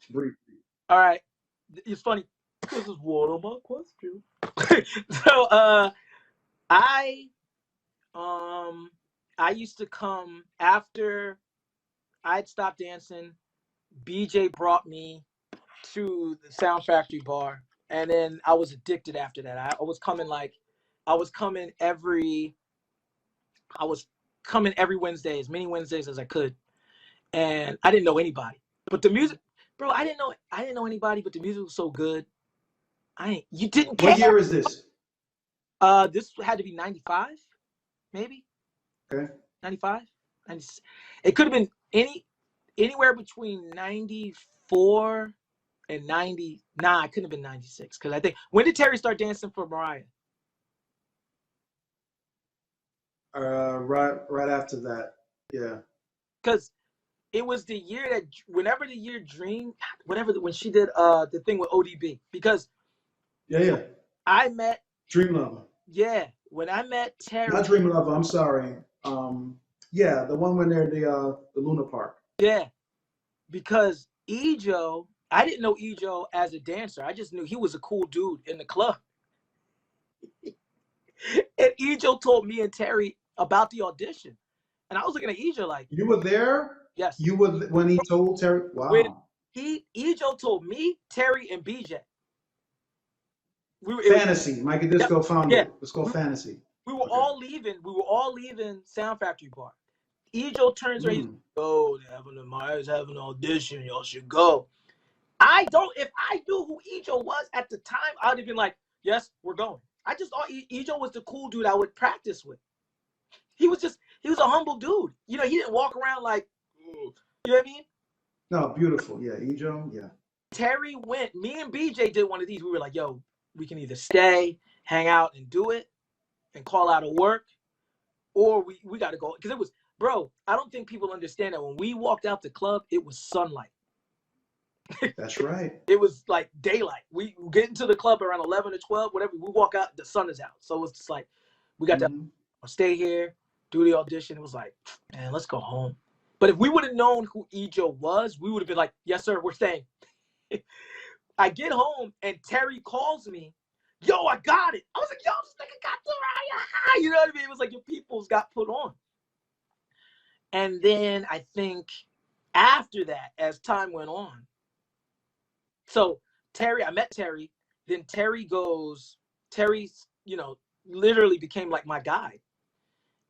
Briefly. All right. It's funny. This is one of my questions. So I used to come after I'd stopped dancing. BJ brought me to the Sound Factory bar, and then I was addicted after that. I was coming every Wednesday, as many Wednesdays as I could, and I didn't know anybody. But the music, bro, I didn't know anybody, but the music was so good. You didn't care. What year is this? This had to be 95, maybe. Okay. 95, 96. It could have been anywhere between 94 and 90. Nah, it couldn't have been 96, because I think, when did Terry start dancing for Mariah? Right after that. Yeah. Because it was the year that when she did the thing with ODB, because Yeah. I met Dream Lover. Yeah, when I met Terry. Not Dream Lover, I'm sorry. Yeah, the one when they're the Luna Park. Yeah, because Ejo, I didn't know Ejo as a dancer. I just knew he was a cool dude in the club. And Ejo told me and Terry about the audition. And I was looking at Ejo like, you were there? Yes. You were when he told Terry? Wow. When Ejo told me, Terry, and BJ. Fantasy. Mikey Disco found it. It's called Fantasy. We were all leaving Sound Factory bar. Ejo turns around, oh, Maya's having an audition, y'all should go. If I knew who Ejo was at the time, I would have been like, yes, we're going. I just thought Ejo was the cool dude I would practice with. He was a humble dude. He didn't walk around like, you know what I mean? No, beautiful. Yeah, Ejo, yeah. Terry went, me and BJ did one of these. We were like, yo, we can either stay, hang out, and do it, and call out of work, or we got to go. Because it was, bro, I don't think people understand that when we walked out the club, it was sunlight. That's right. It was like daylight. We get into the club around 11 or 12, whatever. We walk out, the sun is out. So it's just like, we got to stay here, do the audition. It was like, man, let's go home. But if we would have known who Ejo was, we would have been like, yes, sir, we're staying. I get home and Terry calls me. yo, I got it. I was like, yo, this nigga got the right. You know what I mean? It was like your peoples got put on. And then I think after that, as time went on, so Terry, I met Terry. Then Terry, you know, literally became like my guide.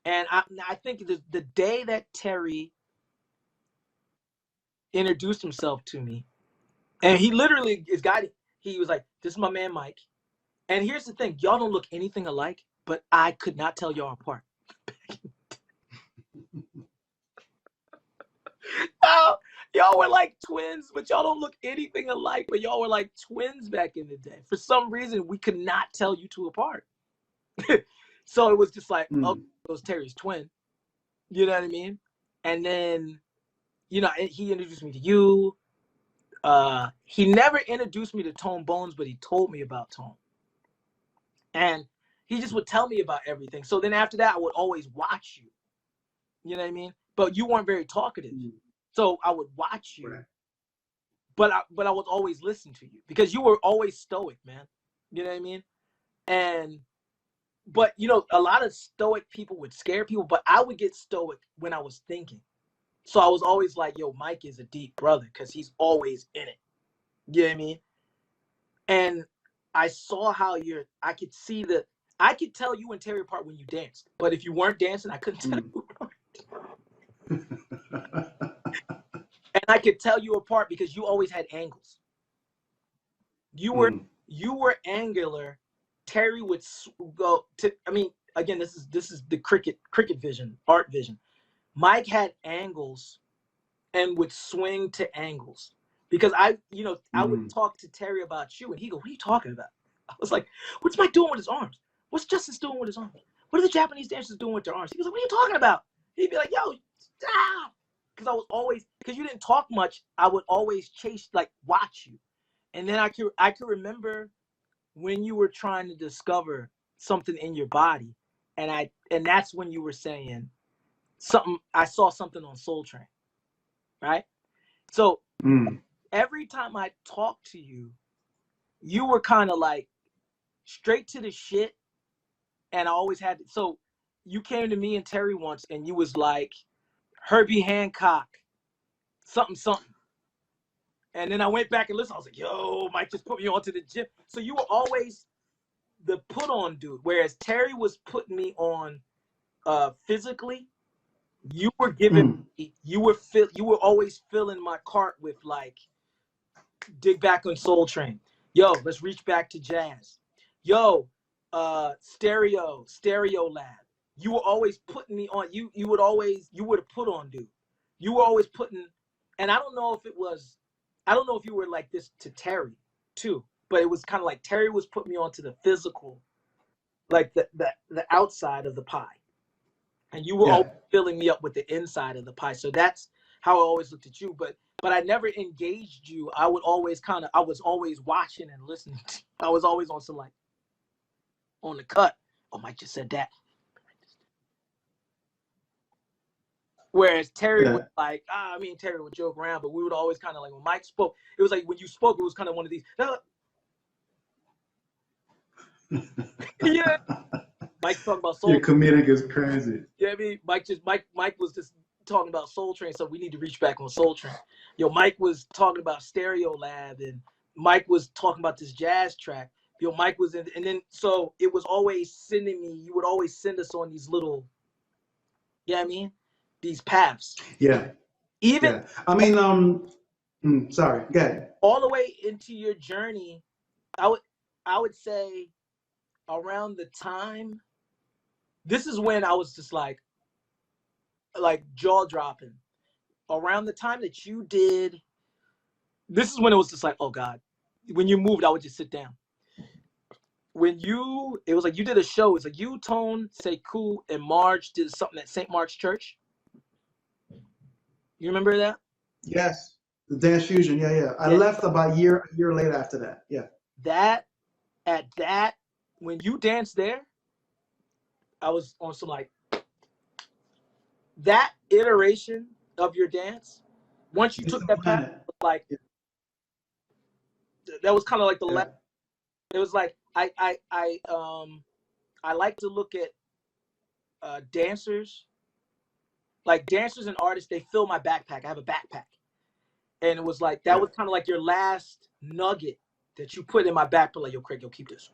And I think the day that Terry introduced himself to me, and he literally is guiding, he was like, this is my man, Mike. And here's the thing, y'all don't look anything alike, but I could not tell y'all apart. Y'all were like twins, but y'all don't look anything alike, but y'all were like twins back in the day. For some reason, we could not tell you two apart. So it was just like, oh, it was Terry's twin. You know what I mean? And then, you know, he introduced me to you. He never introduced me to Tone Bones, but he told me about Tone. And he just would tell me about everything. So then after that, I would always watch you. You know what I mean? But you weren't very talkative. So I would watch you. Right. But I would always listen to you because you were always stoic, man. You know what I mean? But you know, a lot of stoic people would scare people, but I would get stoic when I was thinking. So I was always like, yo, Mike is a deep brother because he's always in it. You know what I mean? And I saw how I could tell you and Terry apart when you danced. But if you weren't dancing, I couldn't tell you apart. And I could tell you apart because you always had angles. You were angular. Terry would go to, I mean, again, this is the cricket vision, art vision. Mike had angles and would swing to angles. Because I would talk to Terry about you, and he go, what are you talking about? I was like, what's Mike doing with his arms? What's Justice doing with his arms? What are the Japanese dancers doing with their arms? He was like, what are you talking about? He'd be like, yo, stop. Because you didn't talk much, I would always watch you. And then I could remember when you were trying to discover something in your body, and that's when you were saying something. I saw something on Soul Train, right? So every time I talked to you, you were kind of like straight to the shit, and I always had. So you came to me and Terry once, and you was like, Herbie Hancock, something. And then I went back and listened. I was like, yo, Mike just put me onto the gym. So you were always the put on dude. Whereas Terry was putting me on physically. You were giving me, you were always filling my cart with like, dig back on Soul Train. Yo, let's reach back to jazz. Yo, stereo lab. You were always putting me on. You were the put on dude. You were always putting, and I don't know if you were like this to Terry too, but it was kind of like Terry was putting me onto the physical, like the outside of the pie. And you were always filling me up with the inside of the pie. So that's how I always looked at you. But I never engaged you. I was always watching and listening. I was always on some like, on the cut. Oh, Mike just said that. Whereas Terry was like, Terry would joke around, but we would always kind of like, when Mike spoke, it was like when you spoke, it was kind of one of these. Yeah. Mike's talking about Soul Train. Your comedic is crazy. Yeah, I mean, Mike was just talking about Soul Train, so we need to reach back on Soul Train. Yo, Mike was talking about Stereo Lab, and Mike was talking about this jazz track. Yo, Mike was in, and then so it was always sending me. You would always send us on these little, these paths. Yeah. Even. Yeah. I mean, sorry. Go ahead. All the way into your journey, I would say, around the time. This is when I was just like jaw dropping. Around the time that you did, this is when it was just like, oh God. When you moved, I would just sit down. It was like you did a show. It's like you, Tone, Sekou, and Marge did something at St. Mark's Church. You remember that? Yes. The Dance Fusion. Yeah. I left about a year later after that. Yeah. When you danced there, I was on some like, that iteration of your dance, once you took that path, like, that was kind of like the left. It was like, I like to look at dancers, like dancers and artists. They fill my backpack. I have a backpack, and it was like that Right. was kind of like your last nugget that you put in my backpack. Like, yo, Craig, yo, keep this,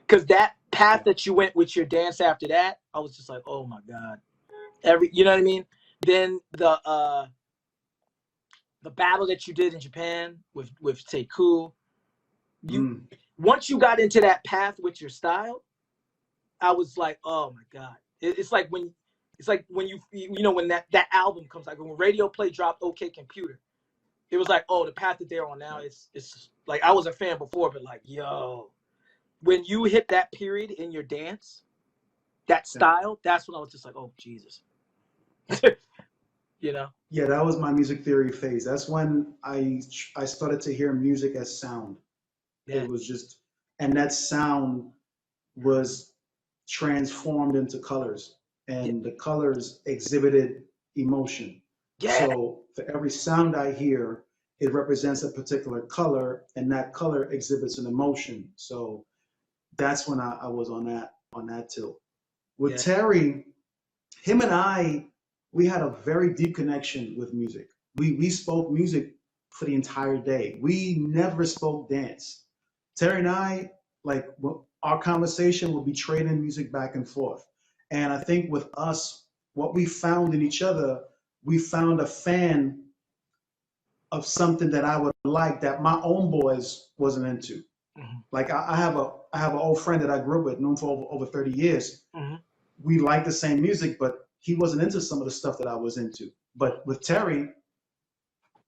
because that path that you went with your dance after that, I was just like, oh my god, you know what I mean? Then the battle that you did in Japan with Sekou, once you got into that path with your style, I was like, oh my god, it's like when you know when that album comes, like when Radio Play dropped OK Computer, it was like, oh, the path that they're on now, it's like I was a fan before, but like, yo, when you hit that period in your dance, that style, that's when I was just like, oh Jesus. You know? Yeah, that was my music theory phase. That's when I started to hear music as sound. Yeah. It was just, and that sound was transformed into colors, and the colors exhibited emotion. Yeah. So for every sound I hear, it represents a particular color, and that color exhibits an emotion. So that's when I was on that tilt. With Terry, him and I, we had a very deep connection with music. We spoke music for the entire day. We never spoke dance. Terry and I, like, our conversation would be trading music back and forth. And I think with us, what we found in each other, we found a fan of something that I would like that my own boys wasn't into. Like I have an old friend that I grew up with, known for over 30 years. We like the same music, but he wasn't into some of the stuff that I was into. But with Terry,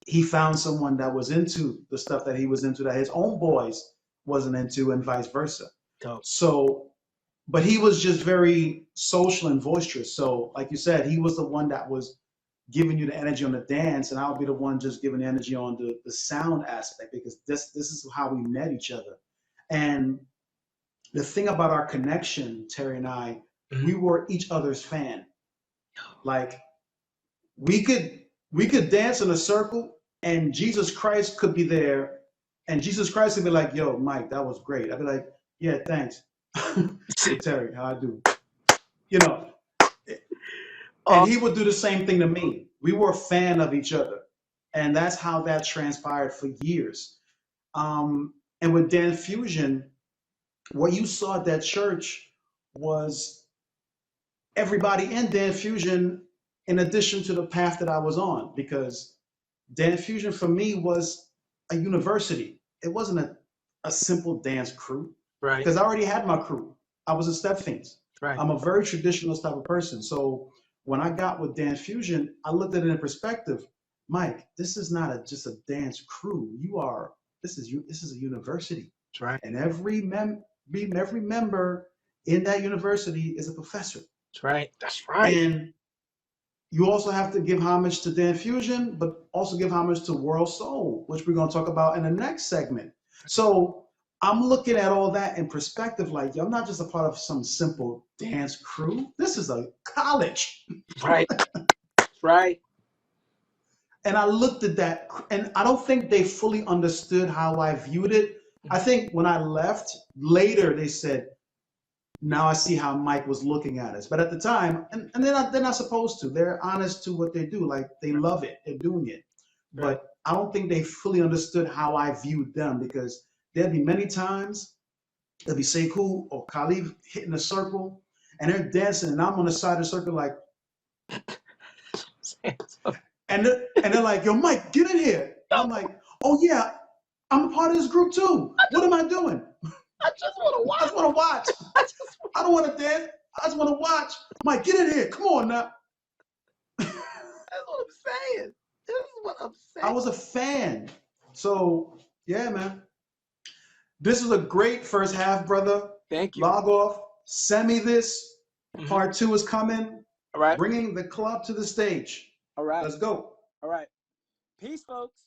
he found someone that was into the stuff that he was into that his own boys wasn't into, and vice versa. Dope. So, but he was just very social and boisterous. So, like you said, he was the one that was giving you the energy on the dance, and I'll be the one just giving the energy on the sound aspect, because this is how we met each other. And the thing about our connection, Terry and I, we were each other's fan. Like we could dance in a circle, and Jesus Christ could be there, and Jesus Christ would be like, "Yo, Mike, that was great." I'd be like, "Yeah, thanks." Hey, Terry, how I do? You know, and he would do the same thing to me. We were a fan of each other, and that's how that transpired for years. And with Dan Fusion, what you saw at that church was everybody in Dan Fusion, in addition to the path that I was on, because Dan Fusion for me was a university. It wasn't a simple dance crew, Right. Because I already had my crew. I was a Step Fiends. Right. I'm a very traditional type of person. So when I got with Dan Fusion, I looked at it in perspective. Mike, this is not just a dance crew. This is a university. That's right. And every member in that university is a professor. That's right. That's right. And you also have to give homage to Dan Fusion, but also give homage to World Soul, which we're going to talk about in the next segment. So I'm looking at all that in perspective, like, yo, I'm not just a part of some simple dance crew. This is a college. Right. Right. And I looked at that, and I don't think they fully understood how I viewed it. I think when I left, later they said, now I see how Mike was looking at us. But at the time, and they're not supposed to. They're honest to what they do. Like, they love it. They're doing it. Right. But I don't think they fully understood how I viewed them, because there'd be many times there'd be Sekou or Khalif hitting a circle, and they're dancing, and I'm on the side of the circle like, and they're like, yo, Mike, get in here. And I'm like, oh yeah, I'm a part of this group too. What am I doing? I just want to watch. I just want to watch. I don't want to dance. I just want to watch. Mike, get in here. Come on now. That's what I'm saying. This is what I'm saying. I was a fan. So, yeah, man. This was a great first half, brother. Thank you. Log off. Send me this. Part 2 is coming. All right. Bringing the club to the stage. All right. Let's go. All right. Peace, folks.